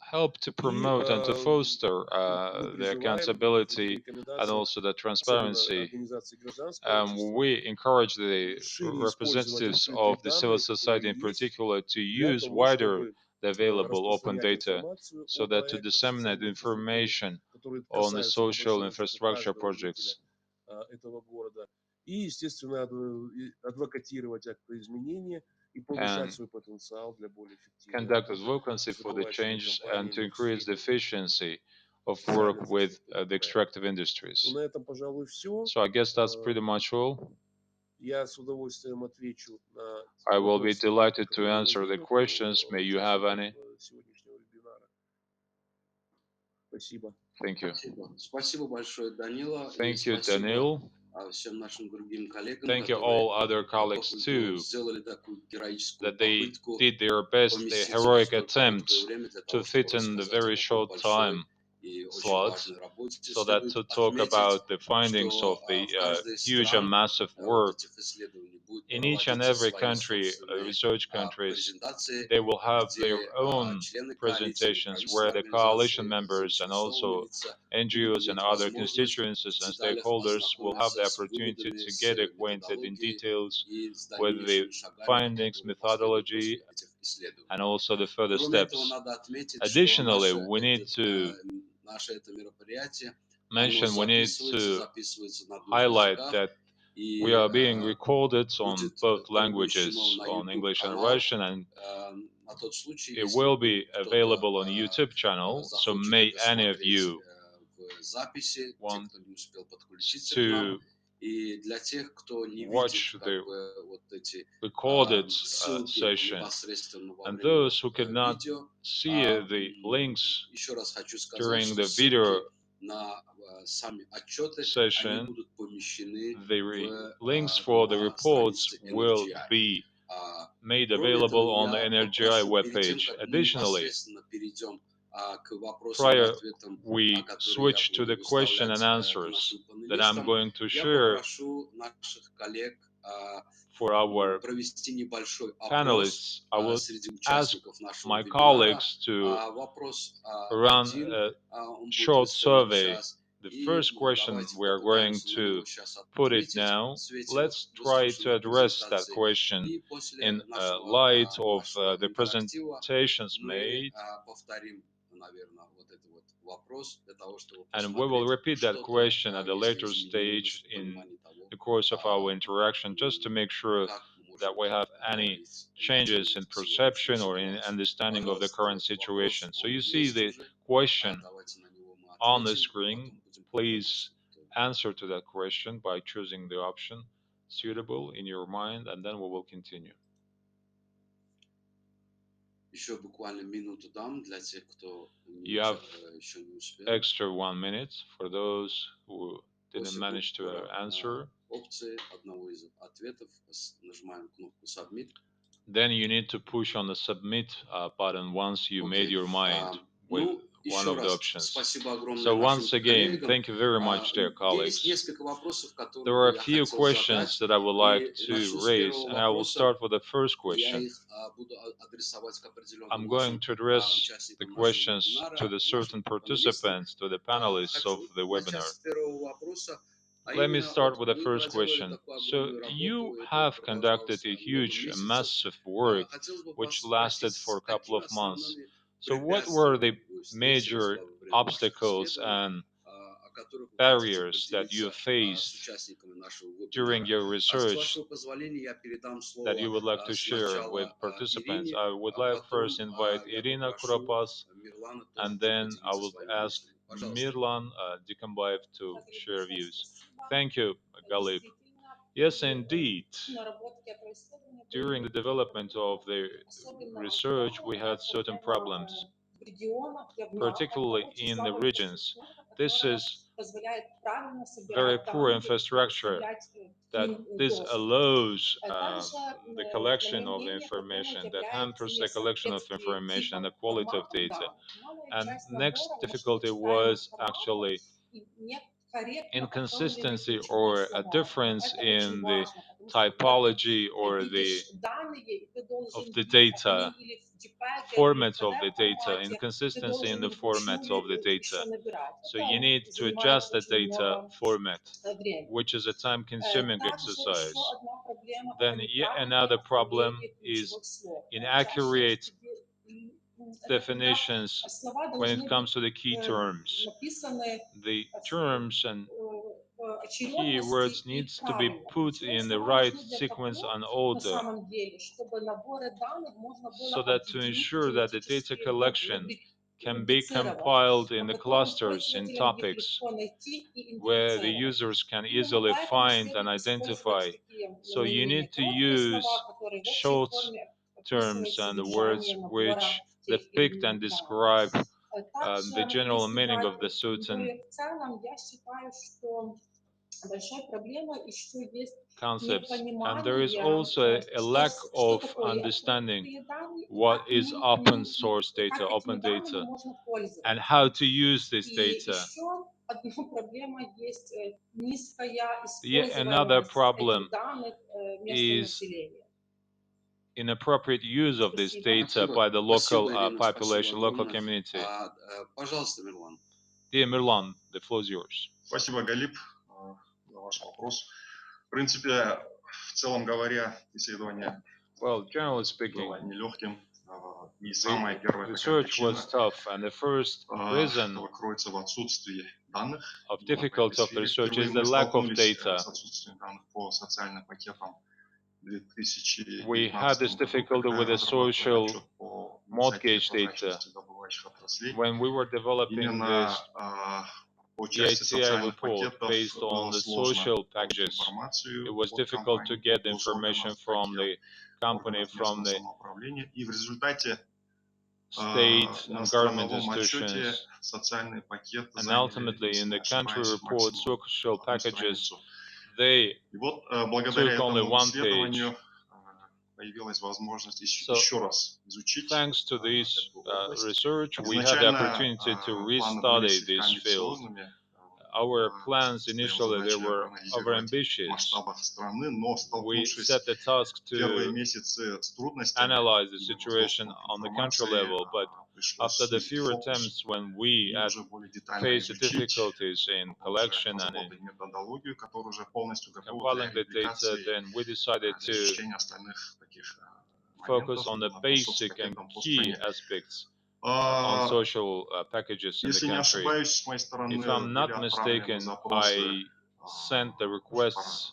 help to promote and to foster the accountability and also the transparency. We encourage the representatives of the civil society in particular to use wider the available open data so that to disseminate information on the social infrastructure projects. And conduct advocacy for the changes and to increase the efficiency of work with the extractive industries. So I guess that's pretty much all. I will be delighted to answer the questions. May you have any? Thank you. Thank you, Danil. Thank you all other colleagues too, that they did their best, their heroic attempt to fit in the very short time slot, so that to talk about the findings of the huge and massive work in each and every country, research countries, they will have their own presentations where the coalition members and also NGOs and other constituencies and stakeholders will have the opportunity to get acquainted in details with the findings, methodology, and also the further steps. Additionally, we need to mention, we need to highlight that we are being recorded on both languages, on English and Russian, and it will be available on YouTube channel. So may any of you want to watch the recorded session, and those who could not see the links during the video session, the links for the reports will be made available on the NRGI webpage. Additionally, prior we switch to the question and answers that I'm going to share for our panelists, I will ask my colleagues to run a short survey the first question we are going to put it now. Let's try to address that question in light of the presentations made. And we will repeat that question at a later stage in the course of our interaction, just to make sure that we have any changes in perception or in understanding of the current situation. So you see the question on the screen. Please answer to that question by choosing the option suitable in your mind, and then we will continue. You have extra 1 minute for those who didn't manage to answer. Then you need to push on the submit button once you made your mind with one of the options. So once again, thank you very much, dear colleagues. There are a few questions that I would like to raise, and I will start with the first question. I'm going to address the questions to the certain participants, to the panelists of the webinar. Let me start with the first question. So you have conducted a huge, massive work which lasted for a couple of months. So what were the major obstacles and barriers that you faced during your research that you would like to share with participants? I would like first invite Irina Kuropas, and then I will ask Mirlan Dikambayev to share views. Thank you, Galib. Yes, indeed. During the development of the research, we had certain problems, particularly in the regions. This is very poor infrastructure that this allows the collection of information, that hampers the collection of information and the quality of data. And next difficulty was actually inconsistency or a difference in the typology or of the data, format of the data, inconsistency in the format of the data. So you need to adjust the data format, which is a time-consuming exercise. Then yet another problem is inaccurate definitions when it comes to the key terms. The terms and keywords needs to be put in the right sequence and order, so that to ensure that the data collection can be compiled in the clusters, in topics, where the users can easily find and identify. So you need to use short terms and words which depict and describe the general meaning of the certain concepts. And there is also a lack of understanding what is open source data, open data, and how to use this data. Yet another problem is inappropriate use of this data by the local population, local community. Dear Mirlan, the floor is yours. Спасибо, Галиб, за ваш вопрос. В принципе, в целом говоря, исследование Well, generally speaking, было нелегким. И the самая первая research was tough, and the first reason кроется в отсутствии данных. of difficulty of the research is the lack of data. С отсутствием данных по социальным пакетам. We had this difficulty with the social mortgage data. When we were developing this EITI report based on the social packages, it was difficult to get information from the company, from the state and government institutions, and ultimately in the country report, social packages, they took only one page. So, thanks to this research, we had the opportunity to restudy this field. Our plans initially, they were overambitious. We set the task to analyze the situation on the country level, but After the few attempts when we had faced difficulties in collection and in compiling the data, then we decided to focus on the basic and key aspects on social packages in the country. If I'm not mistaken, I sent the requests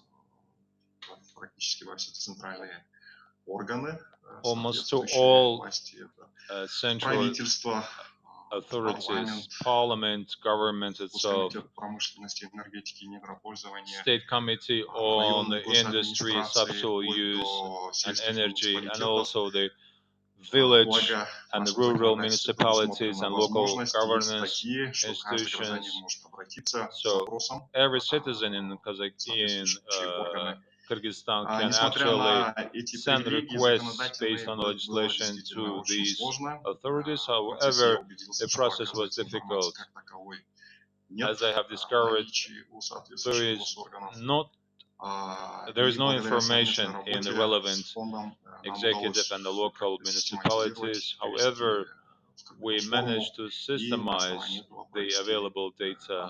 almost to all central authorities, parliament, government itself, state committee on the industry, subsoil use and energy, and also the village and the rural municipalities and local governance institutions. So every citizen in Kyrgyzstan can actually send requests based on legislation to these authorities. However, the process was difficult. As I have discovered, there is no information in the relevant executive and the local municipalities. However, we managed to systemize the available data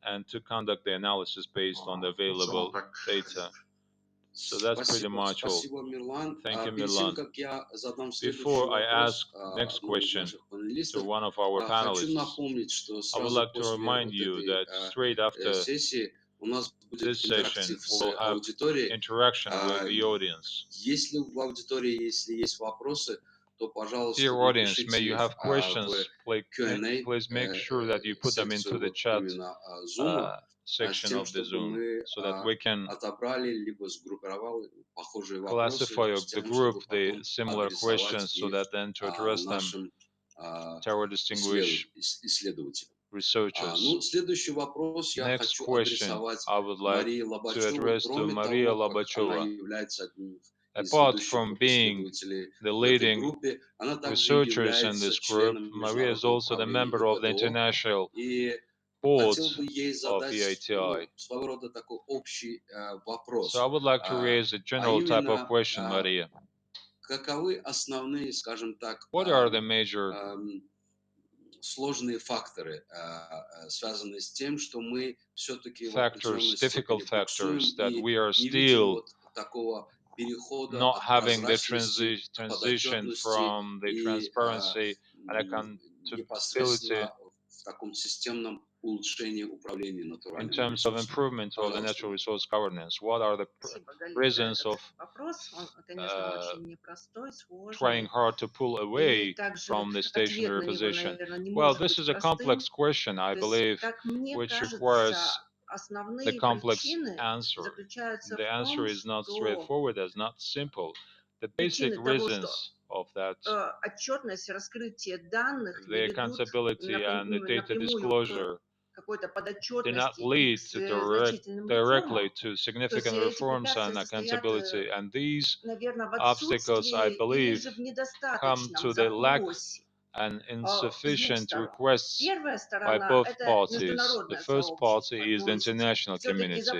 and to conduct the analysis based on the available data. So that's pretty much all. Thank you, Mirlan. Before I ask next question to one of our panelists, I would like to remind you that straight after this session, we will have interaction with the audience. Dear audience, may you have questions, please make sure that you put them into the chat section of the Zoom so that we can classify of the group the similar questions so that then to address them to our distinguished researchers. Next question I would like to address to Maria Lobachova. Apart from being the leading researchers in this group, Maria is also the member of the international board of EITI. So I would like to raise a general type of question, Maria. What are the major factors, difficult factors that we are still not having the transition from the transparency and accountability in terms of improvement of the natural resource governance? What are the reasons of trying hard to pull away from the stationary position? Well, this is a complex question, I believe, which requires the complex answer. The answer is not straightforward, it's not simple. The basic reasons of that, the accountability and the data disclosure did not lead directly to significant reforms and accountability. And these obstacles, I believe, come to the lack and insufficient requests by both parties. The first party is the international community. So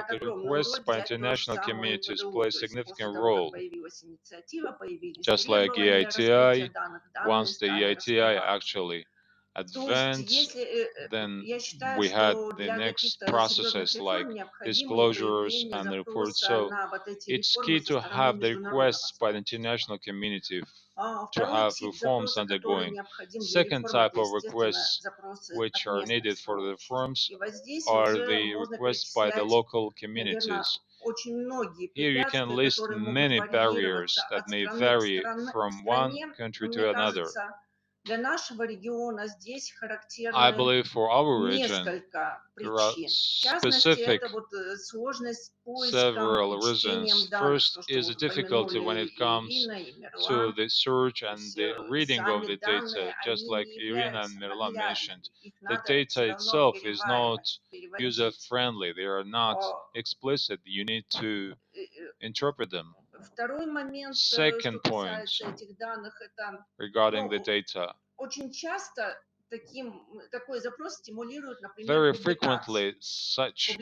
the requests by international communities play a significant role. Just like EITI, once the EITI actually advanced, then we had the next processes like disclosures and the reports. So it's key to have the requests by the international community to have reforms undergoing. Second type of requests which are needed for the reforms are the requests by the local communities. Here you can list many barriers that may vary from one country to another. I believe for our region, there are specific several reasons. First is a difficulty when it comes to the search and the reading of the data, just like Irina and Mirlan mentioned. The data itself is not user-friendly. They are not explicit. You need to interpret them. Second point regarding the data. Very frequently, such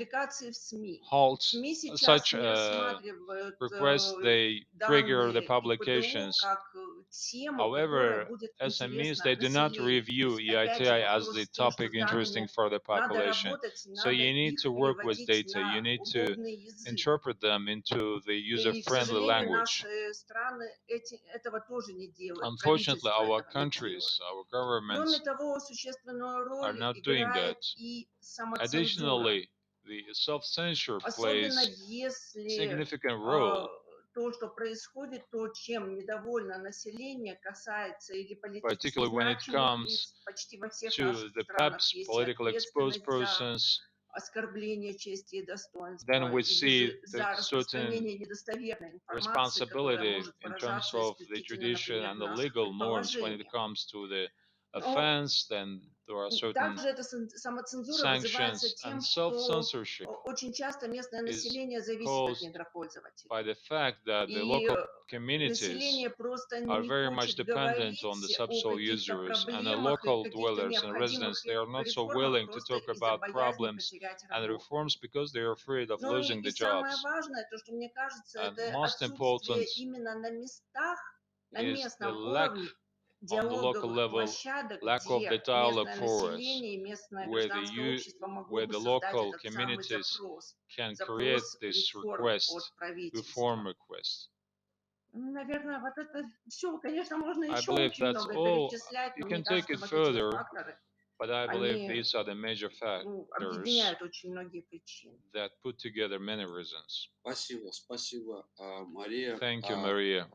requests they trigger the publications However, SMEs, they do not review EITI as the topic interesting for the population. So you need to work with data. You need to interpret them into the user-friendly language. Unfortunately, our countries, our governments are not doing that. Additionally, the self-censure plays a significant role, particularly when it comes to the PEPs, political exposed persons. Then we see the certain responsibility in terms of the judicial and the legal norms when it comes to the offense. Then there are certain sanctions, and self-censorship is caused by the fact that the local communities are very much dependent on the subsoil users, and the local dwellers and residents, they are not so willing to talk about problems and reforms because they are afraid of losing the jobs. And most important is the lack on the local level, lack of the dialogue forums where the local communities can create this request, reform request. I believe that's all. You can take it further, but I believe these are the major factors that put together many reasons. Спасибо, Мария. Thank you, Maria.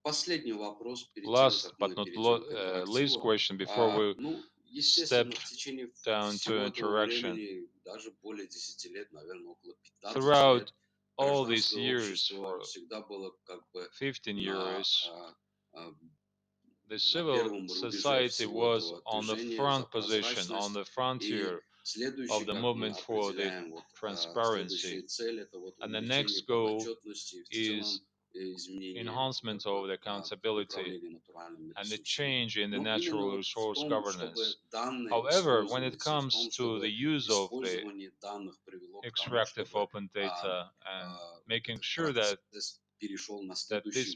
Последний вопрос. Last but not least question before we step down to interaction. Throughout all these years, for 15 years, the civil society was on the front position, on the frontier of the movement for the transparency. And the next goal is enhancement of the accountability and the change in the natural resource governance. However, when it comes to the use of the extractive open data and making sure that this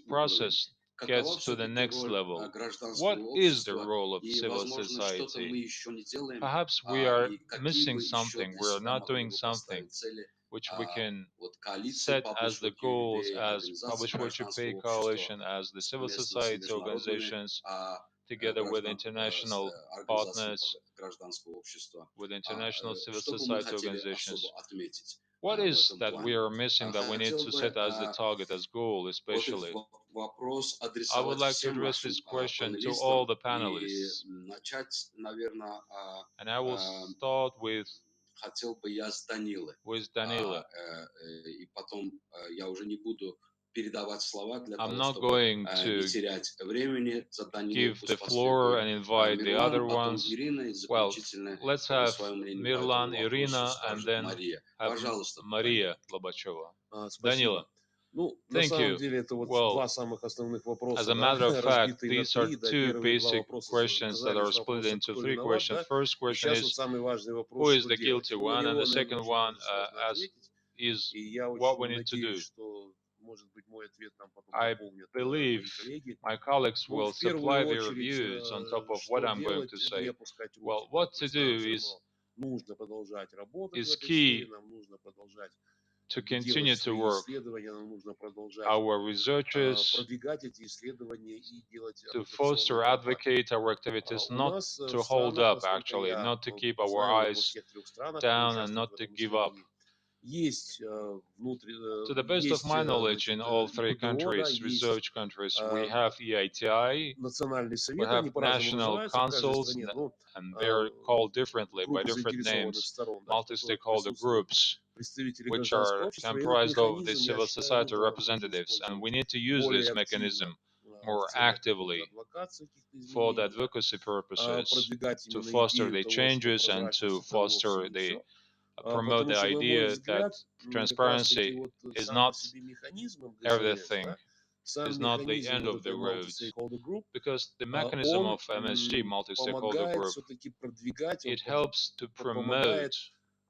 process gets to the next level, what is the role of civil society? Perhaps we are missing something, we are not doing something which we can set as the goals as Publish What You Pay Coalition, as the civil society organizations, together with international partners, with international civil society organizations. What is that we are missing that we need to set as the target, as goal, especially? I would like to address this question to all the panelists. And I will start with Danila. I'm not going to give the floor and invite the other ones. Well, let's have Mirlan, Irina, and then have Maria Lobacheva. Danila. Thank you. Well, as a matter of fact, these are two basic questions that are split into three questions. First question is, who is the guilty one? And the second one is what we need to do. I believe my colleagues will supply their views on top of what I'm going to say. Well, what to do is key to continue to work. Our researchers to foster, advocate our activities, not to hold up, actually, not to keep our eyes down and not to give up. To the best of my knowledge, in all three countries, research countries, we have EITI, we have national councils, and they're called differently by different names, multi-stakeholder groups, which are comprised of the civil society representatives, and we need to use this mechanism more actively for the advocacy purposes, to foster the changes and to foster the promote the idea that transparency is not everything, is not the end of the road, because the mechanism of MSG, multi-stakeholder group, it helps to promote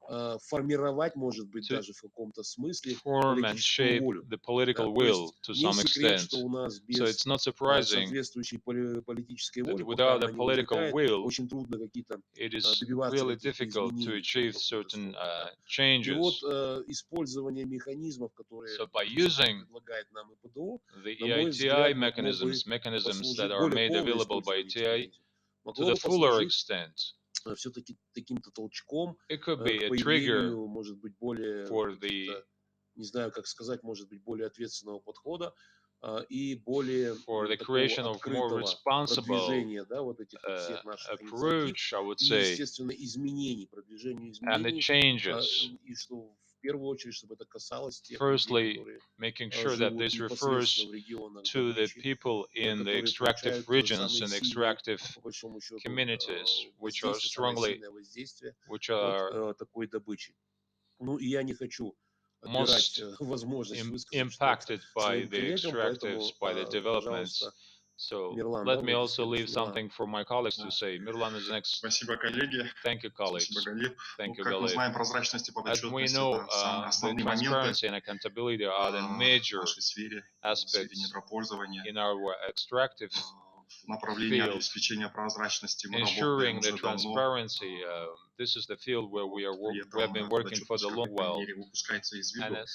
формировать, может быть, to даже в каком-то смысле form and политическую shape волю. the Да, political то есть will to не some секрет, extent. что у нас So без it's not surprising соответствующей политической that воли, пока without она a не political возникает, will, очень трудно какие-то it is добиваться really каких-то difficult to изменений achieve по ходу certain слова. И changes. вот использование механизмов, которые So by действительно using предлагает нам ИПДО, the на мой EITI взгляд, могло бы mechanisms that послужить are более made полное available by использование этих EITI механизмов, to могло the бы fuller послужить extent, все-таки таким-то толчком it could к be a trigger появлению, может быть, более for the каких-то, не знаю, как сказать, может быть, более ответственного подхода и более for the такого creation of more открытого responsible продвижения, да, вот этих вот всех наших инициатив approach, I would и, say, естественно, изменений, продвижению and the изменений, changes. и что в первую очередь, чтобы это касалось тех людей, Firstly, которые making sure that живут this непосредственно refers в регионах to the добычи, people in the которые extractive получают regions самые and сильные, extractive по большому счету, communities, which are воздействие, самое strongly, сильное воздействие which are от такой добычи. Ну, и я не хочу отбирать most возможность высказать что-то impacted by своим the коллегам, extractives, поэтому, by the developments. пожалуйста, So Мирлан, let да, me вот also leave следующий. something for my colleagues to Да. say. Mirlan is next. Спасибо, коллеги. Thank you, colleagues. Спасибо, Галиб. Thank Ну, you, как мы Galib. знаем, прозрачность и As we подотчетность – know, это самые the основные моменты transparency and accountability are the в major нашей сфере, в сфере aspects недропользования. in our extractive В направлении field. обеспечения прозрачности мы Ensuring работаем the уже давно. transparency, this is the field where we have been working for the long while. Мере выпускается из And виду. as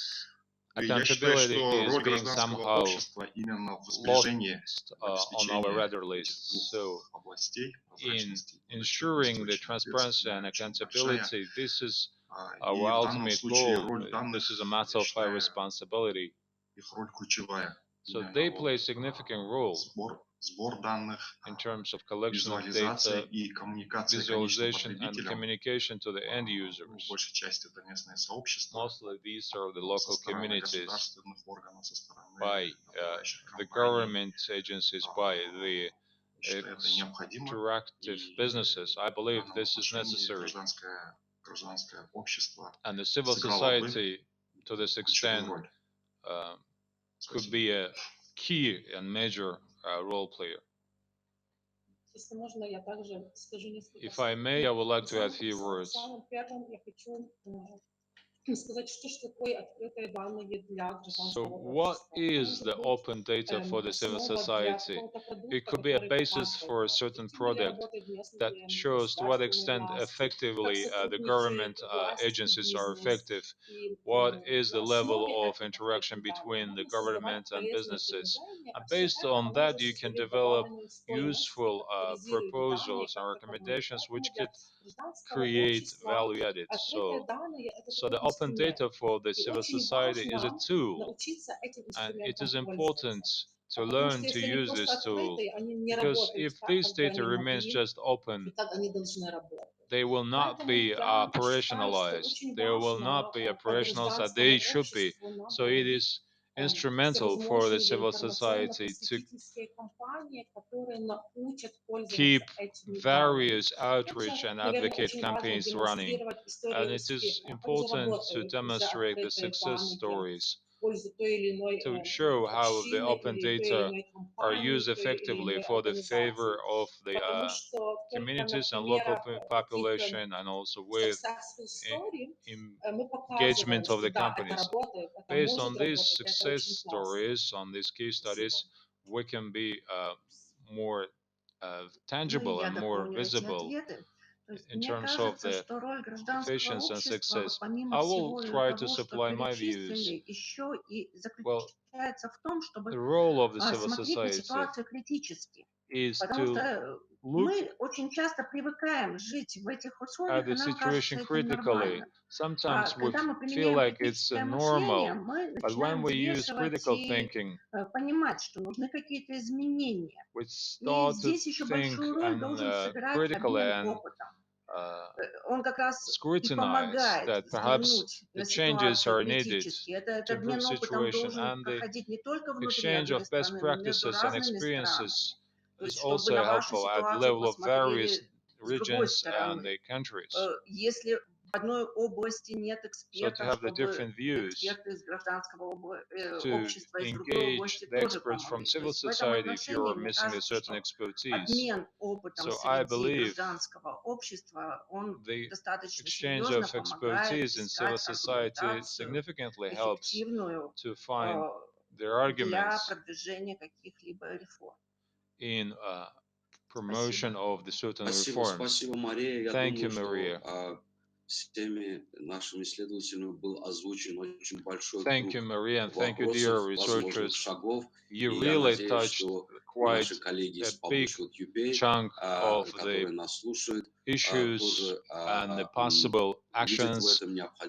И я считаю, accountability что is роль being гражданского somehow общества именно в lost сближении, в on our обеспечении radar этих list. двух So, областей, in прозрачности и ensuring the подотчетности, очень transparency and ответственная, очень большая. accountability, this is И our в данном ultimate случае goal. роль данных, This is a matter я of high считаю, responsibility. их роль ключевая. So Именно they вот, play a significant role сбор данных, in terms of collection of визуализация data, и коммуникация конечным visualization, and потребителям. communication to the end В users. большей части это местное сообщество. Mostly these are the Со local стороны communities государственных органов, со стороны by управляющих the компаний. government agencies, by the Считаю, это необходимо. extractive И businesses. I в believe данном this is отношении necessary. гражданское общество And the civil сыграло бы society, to this ключевую extent, роль. could Спасибо. be a key and major role player. Если можно, я также скажу несколько If I may, I would like to add a few слов. words. Самым первым я хочу сказать, что ж такое открытые данные для So, гражданского what общества. is the open data for the civil society? It could be a basis for a certain product that shows to what extent effectively the government agencies are effective. What is the level of interaction between the government and businesses? And based on that, you can develop useful proposals and recommendations which could create value added. So the open data for the civil society is a tool, and it is important to learn to use this tool, because if this data remains just open, they will not be operationalized. They will not be operational as they should be. So it is instrumental for the civil society to keep various outreach and advocate campaigns running. And it is important to demonstrate the success stories, to show how the open data are used effectively for the favor of the communities and local population, and also with engagement of the companies. Based on these success stories, on these case studies, we can be more tangible and more visible in terms of the efficiency and success. I will try to supply my views. Well, the role of the civil society is to look at the situation critically. Sometimes we feel like it's normal, but when we use critical thinking, we start to think and critically and scrutinize that perhaps the changes are needed to improve situation, and the exchange of best practices and experiences is also helpful at the level of various regions and the countries. So to have the different views, to engage the experts from civil society if you're missing a certain expertise. So I believe the exchange of expertise in civil society significantly helps to find their arguments in promotion of the certain reforms. Thank you, Maria. Thank you, Maria, and thank you, dear researchers. You really touched quite a big chunk of the issues and the possible actions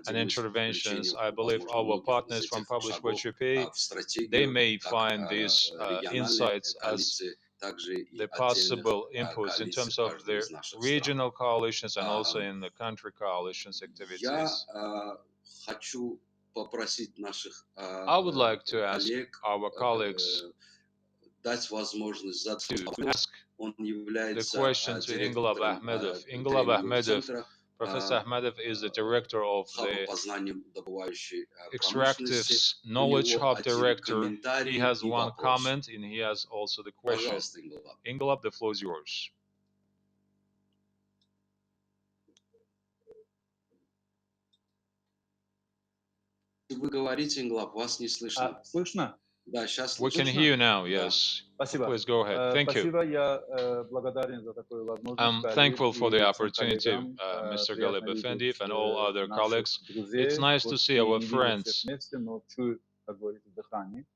and interventions. I believe our partners from PWYP, they may find these insights as the possible inputs in terms of their regional coalitions and also in the country coalitions activities. I would like to ask our colleagues to ask the question to Galib Efendiev. Galib Efendiev, Professor Ahmedov is the director of the Extractives Knowledge Hub Director. He has one comment and he has also the question. Galib, the floor is yours. We can hear you now, yes. Please go ahead. Thank you. I'm thankful for the opportunity, Mr. Galib Efendiev and all other colleagues. It's nice to see our friends.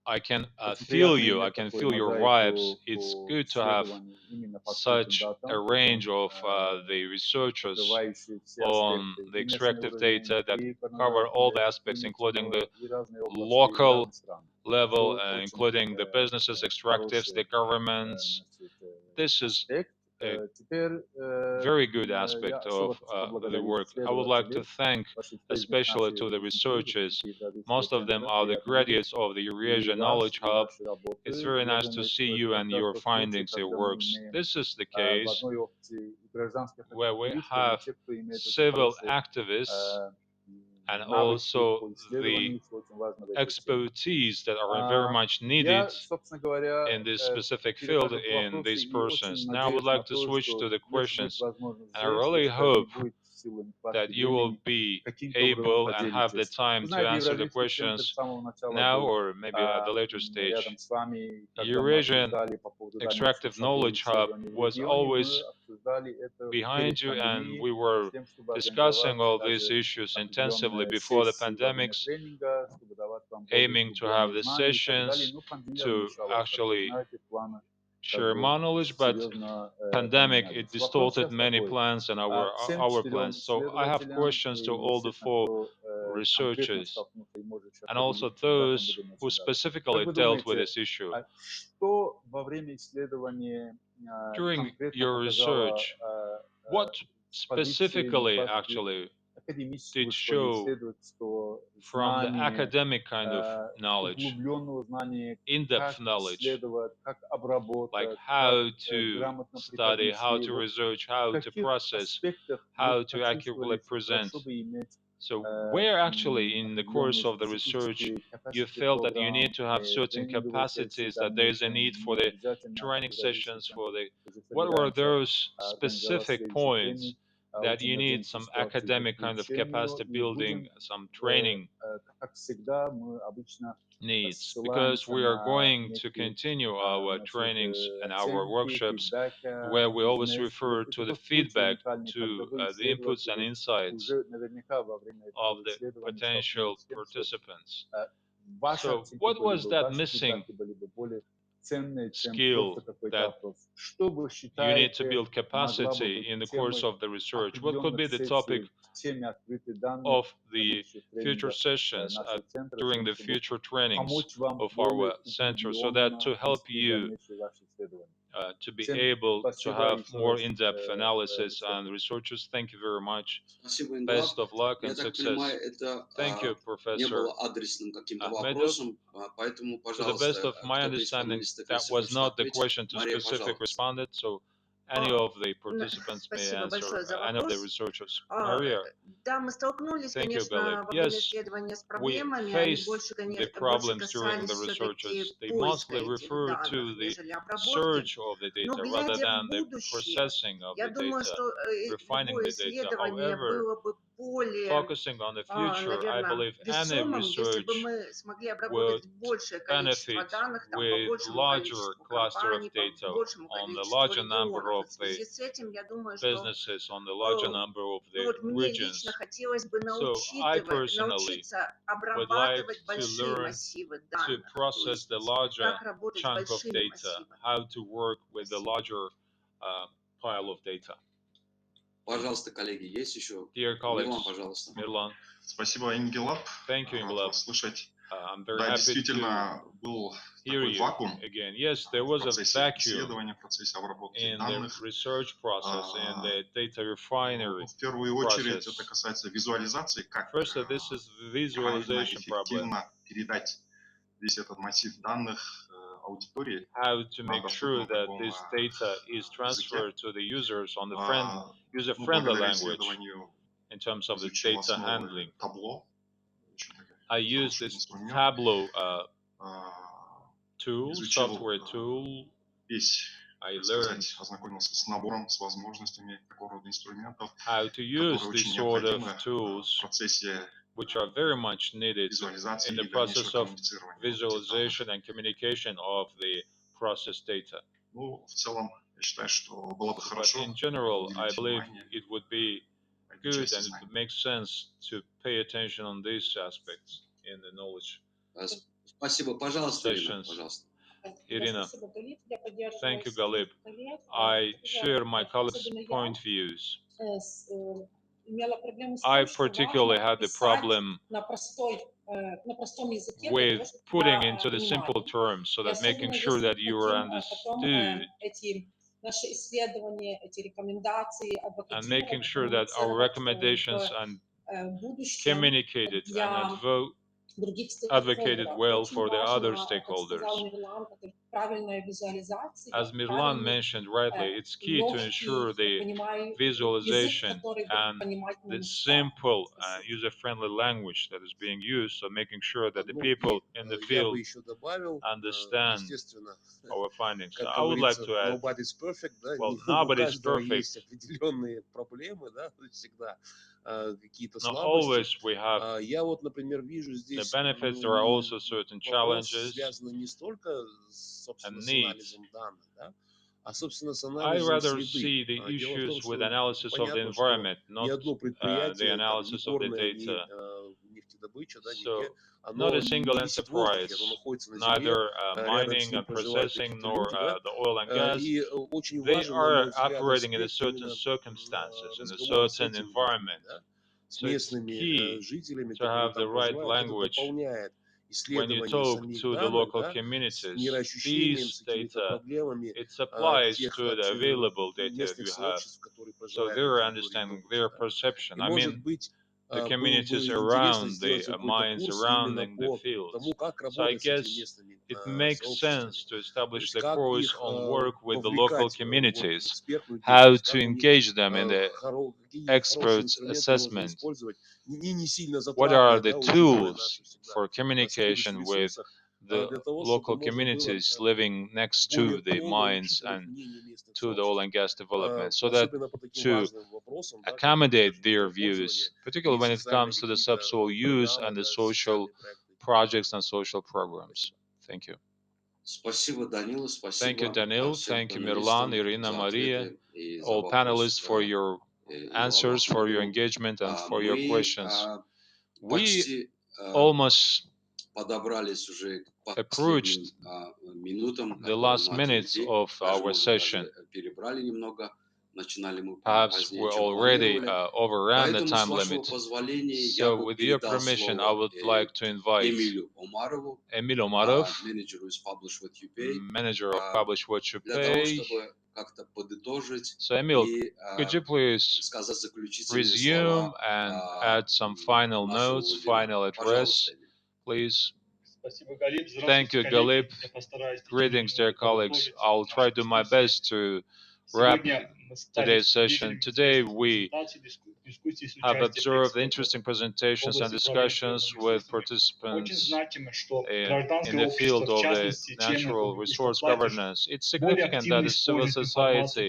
I can feel you. I can feel your vibes. It's good to have such a range of the researchers on the extractive data that cover all the aspects, including the local level, including the businesses, extractives, the governments. This is a very good aspect of the work. I would like to thank especially to the researchers. Most of them are the graduates of the Eurasia Knowledge Hub. It's very nice to see you and your findings, your works. This is the case where we have civil activists and also the expertise that are very much needed in this specific field in these persons. Now I would like to switch to the questions. I really hope that you will be able and have the time to answer the questions now or maybe at the later stage. Eurasian Extractive Knowledge Hub was always behind you, and we were discussing all these issues intensively before the pandemics, aiming to have the sessions to actually share more knowledge, but pandemic, it distorted many plans and our plans. So I have questions to all the four researchers and also those who specifically dealt with this issue. During your research, what specifically actually did show from the academic kind of knowledge, in-depth knowledge, like how to study, how to research, how to process, how to accurately present. So where actually in the course of the research you felt that you need to have certain capacities, that there is a need for the training sessions, for the, what were those specific points that you need some academic kind of capacity building, some training needs? Because we are going to continue our trainings and our workshops where we always refer to the feedback, to the inputs and insights of the potential participants. So what was that missing skill that you need to build capacity in the course of the research? What could be the topic of the future sessions during the future trainings of our center, so that to help you to be able to have more in-depth analysis and researchers? Thank you very much. Best of luck and success. Thank you, Professor Ahmedov. To the best of my understanding, that was not the question to specific respondent, so any of the participants may Спасибо answer, большое за any of the вопрос. researchers. А, Maria, Да, мы столкнулись, thank you, конечно, Galib. во время Yes, исследования с we проблемами. Они faced больше, the больше problems during касались the все-таки researches. They поиска mostly этих refer данных, to the нежели обработки. search of the Но data rather глядя than в the будущее, processing of я the думаю, data, что refining любое the data. исследование However, было бы более, focusing on the future, I наверное, believe any весомым, если бы research мы смогли would обработать большее количество benefit данных, там, по with большему larger количеству cluster of компаний, по data большему on the количеству larger number регионов. И of в the связи с этим, я думаю, что businesses, on the larger number of ну the вот мне лично regions. хотелось бы So I personally научиться would like обрабатывать to большие learn массивы to данных, то process есть the larger как работать с chunk of большими data, массивами. how to work with the Спасибо. larger pile of data. Пожалуйста, коллеги, есть еще? Dear colleagues, Мирлан, пожалуйста. Mirlan, Спасибо, Ингелаб. thank you, Рад Galib. вас слышать. I'm very Да, happy to действительно, был hear такой you вакуум again. Yes, there в was a процессе vacuum исследования, в процессе обработки in the данных. research process, in the data Ну, refinery в первую очередь process. это касается визуализации, как First, this is правильно, visualization problem. эффективно передать весь этот массив данных аудитории How to на make sure доступном that таком this data is языке. transferred to the users on the Ну, user-friendly благодаря language исследованию in terms of the изучил data основы handling. табло. Очень такой I use хороший this инструмент. Tableau А, tool, изучил software tool. весь, I так learned сказать, ознакомился с набором, с возможностями такого рода инструментов, how to use которые these очень sort of необходимы в tools, процессе which are very much needed визуализации in the и дальнейшего process of коммуницирования этих данных. visualization and communication of the processed data. Ну, в целом, я считаю, что было бы But хорошо in general, I уделить believe внимание it would be этой good части and it знаний. would make sense to pay attention on these aspects in the knowledge Спасибо. Пожалуйста, Ирина, sessions. пожалуйста. Irina, Спасибо, Галиб. Я поддерживаю thank you, своих Galib. коллег. I Я, share my colleagues' особенно я, point views. имела проблему с I тем, что particularly важно had the писать problem на простом языке для with того, чтобы putting тебя into the simple понимали. terms so И that making особенно sure если that мы you are хотим потом understood эти наши исследования, эти рекомендации and making адвокатировать, sure that our коммуницировать recommendations and будущем communicated and для других advocated стейкхолдеров. well Очень for the other важно, как сказал stakeholders. Мирлан, это правильная визуализация, As Mirlan правильный, mentioned rightly, it's key to ensure легкий, the язык, visualization который будет and понимать the новичка. simple Спасибо. user-friendly language that is being used, so making sure that the Ну, people in the я field бы еще добавил, understand естественно, our findings. как I would like говорится, to add, nobody's perfect, да, well, у nobody is каждого perfect. есть определенные проблемы, да, то есть всегда какие-то Not слабости. always we have Я вот, например, вижу the здесь benefits, there are also certain вопрос challenges связанный не столько, собственно, and с needs. анализом данных, да, а, собственно, с I анализом rather среды. see the Дело в том, issues with что analysis of the понятно, что environment, ни not одно the предприятие, там, ни analysis of the горная, ни data. нефтедобыча, да, So, нигде, not оно a single не висит в воздухе, enterprise, оно находится на земле, neither рядом с mining ним and проживают processing какие-то nor люди, да, the oil and gas. и очень They важен, на мой are взгляд, operating in a аспект certain именно circumstances, in a разговора с certain этими людьми, environment. да, с So it's местными key жителями, to которые have the там right проживают. Это language дополняет when you исследование talk самих to the данных, local да, с communities. мироощущением, These с какими-то data, проблемами it applies тех to the available data местных you have. сообществ, которые So проживают their на территории understanding, добычи. their Да. perception. И, I может mean, быть, the было communities бы интересно around сделать the какой-то mines курс именно surrounding the по fields. тому, как So I работать с этими guess местными it makes сообществами. sense to То establish есть the как course их on work with the local вовлекать вот, в communities, экспертную how деятельность, to как у них engage them in the какие хорошие experts инструменты можно assessment. использовать, не сильно What are затратные, the да, учитывая tools наши всегда for communication скудость в with ресурсах, the для того, local чтобы можно было communities living next более to the полно mines учитывать and мнение местных to the oil сообществ. and gas development, so that Особенно по таким to важным вопросам, да, как accommodate their использование views, и particularly when it социальные comes to the какие-то subsoil use программы, and the да, social социальные проекты. projects and social programs. Thank you. Спасибо, Данила, Thank you, спасибо Danil. всем Thank you, Mirlan, панелистам Irina, за Maria, ответы и за all panelists вопросы for your и answers, for your вопросы. engagement, and for your Мы questions. We почти almost подобрались уже к approached последним минутам, the last minutes of our session. перебрали немного, начинали мы Perhaps позднее, we чем already планировали. overran the Поэтому, с time вашего limit. позволения, я So, бы with your передал permission, I слово would like to invite Эмилю Омарову, Emil Omarov, менеджеру из Publish What You Pay, manager of Publish What You для того, Pay. чтобы как-то подытожить So, Emil, и could you please сказать заключительные resume слова and add some final нашего notes, вебинара. final address, Пожалуйста, Эмиль. please? Спасибо, Галиб. Thank you, Здравствуйте, коллеги. Galib. Я постараюсь в течение Greetings, dear минуты colleagues. подытожить I'll try нашу to do my дискуссию. best to wrap today's session. Today we have observed interesting presentations and discussions with participants in the field of the natural resource governance. It's significant that the civil society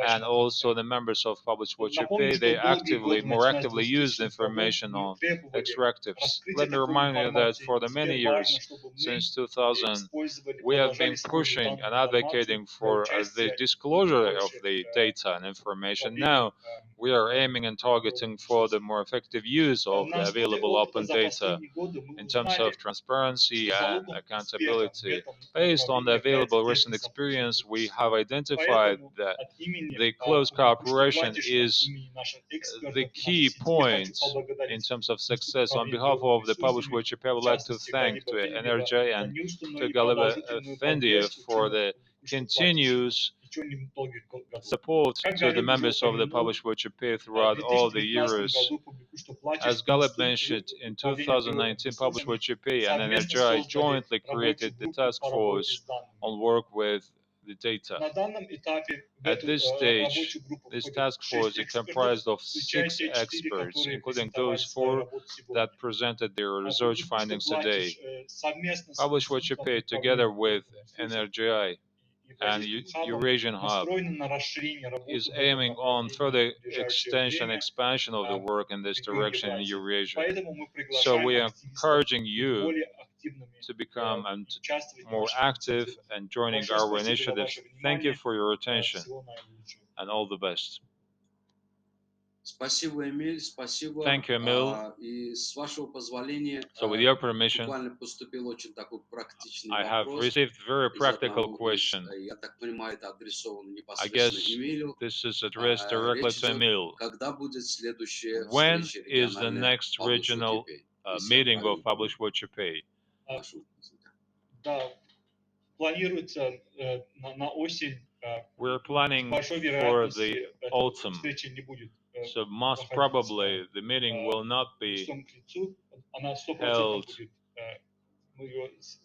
and also the members of PWYP, they more actively use the information on extractives. Let me remind you that for the many years since 2000, we have been pushing and advocating for the disclosure of the data and information. Now, we are aiming and targeting for the more effective use of the available open data in terms of transparency and accountability. Based on the available recent experience, we have identified that the close cooperation is the key point in terms of success. On behalf of the PWYP, I would like to thank to NRGI and to Galib Efendiev for the continuous support to the members of the PWYP throughout all the years. As Galib mentioned, in 2019, PWYP and NRGI jointly created the task force on work with the data. At this stage, this task force is comprised of 6 experts, including those 4 that presented their research findings today. PWYP, together with NRGI and Eurasian Hub, is aiming on further extension and expansion of the work in this direction in Eurasia. So we are encouraging you to become more active and joining our initiatives. Thank you for your attention and all the best. Thank you, Emil. So with your permission, I have received a very practical question. I guess this is addressed directly to Emil. When is the next regional meeting of PWYP? We're planning for the autumn, so most probably the meeting will not be held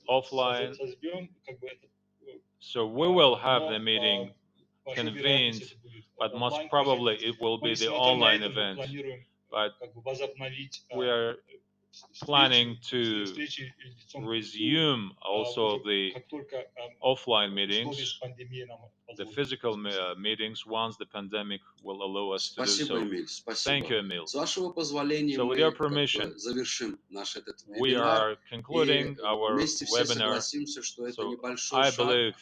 offline. So we will have the meeting convened, but most probably it will be the online event. But we are planning to resume also the offline meetings, the physical meetings, once the pandemic will allow us to do so. Thank you, Emil. So with your permission, we are concluding our webinar. So I believe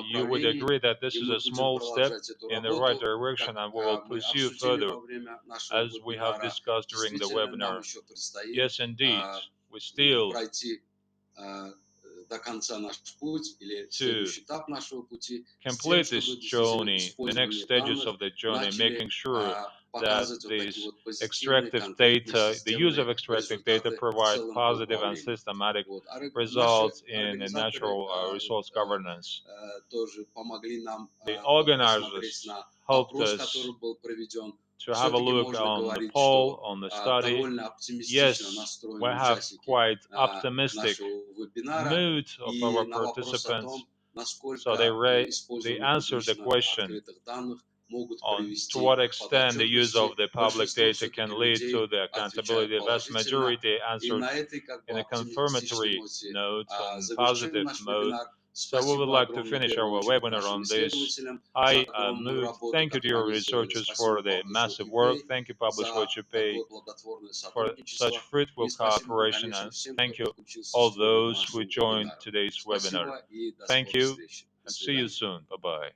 you would agree that this is a small step in the right direction, and we will pursue further as we have discussed during the webinar. Yes, indeed, we still to complete this journey, the next stages of the journey, making sure that this extractive data, the use of extractive data, provide positive and systematic results in a natural resource governance. The organizers helped us to have a look on the poll, on the study. Yes, we have quite optimistic mood of our participants. So they answered the question on to what extent the use of the public data can lead to the accountability. The vast majority answered in a confirmatory note, on positive mode. So we would like to finish our webinar on this high mood. Thank you to your researchers for the massive work. Thank you, PWYP, for such fruitful cooperation. And thank you all those who joined today's webinar. Thank you, and see you soon. Bye-bye.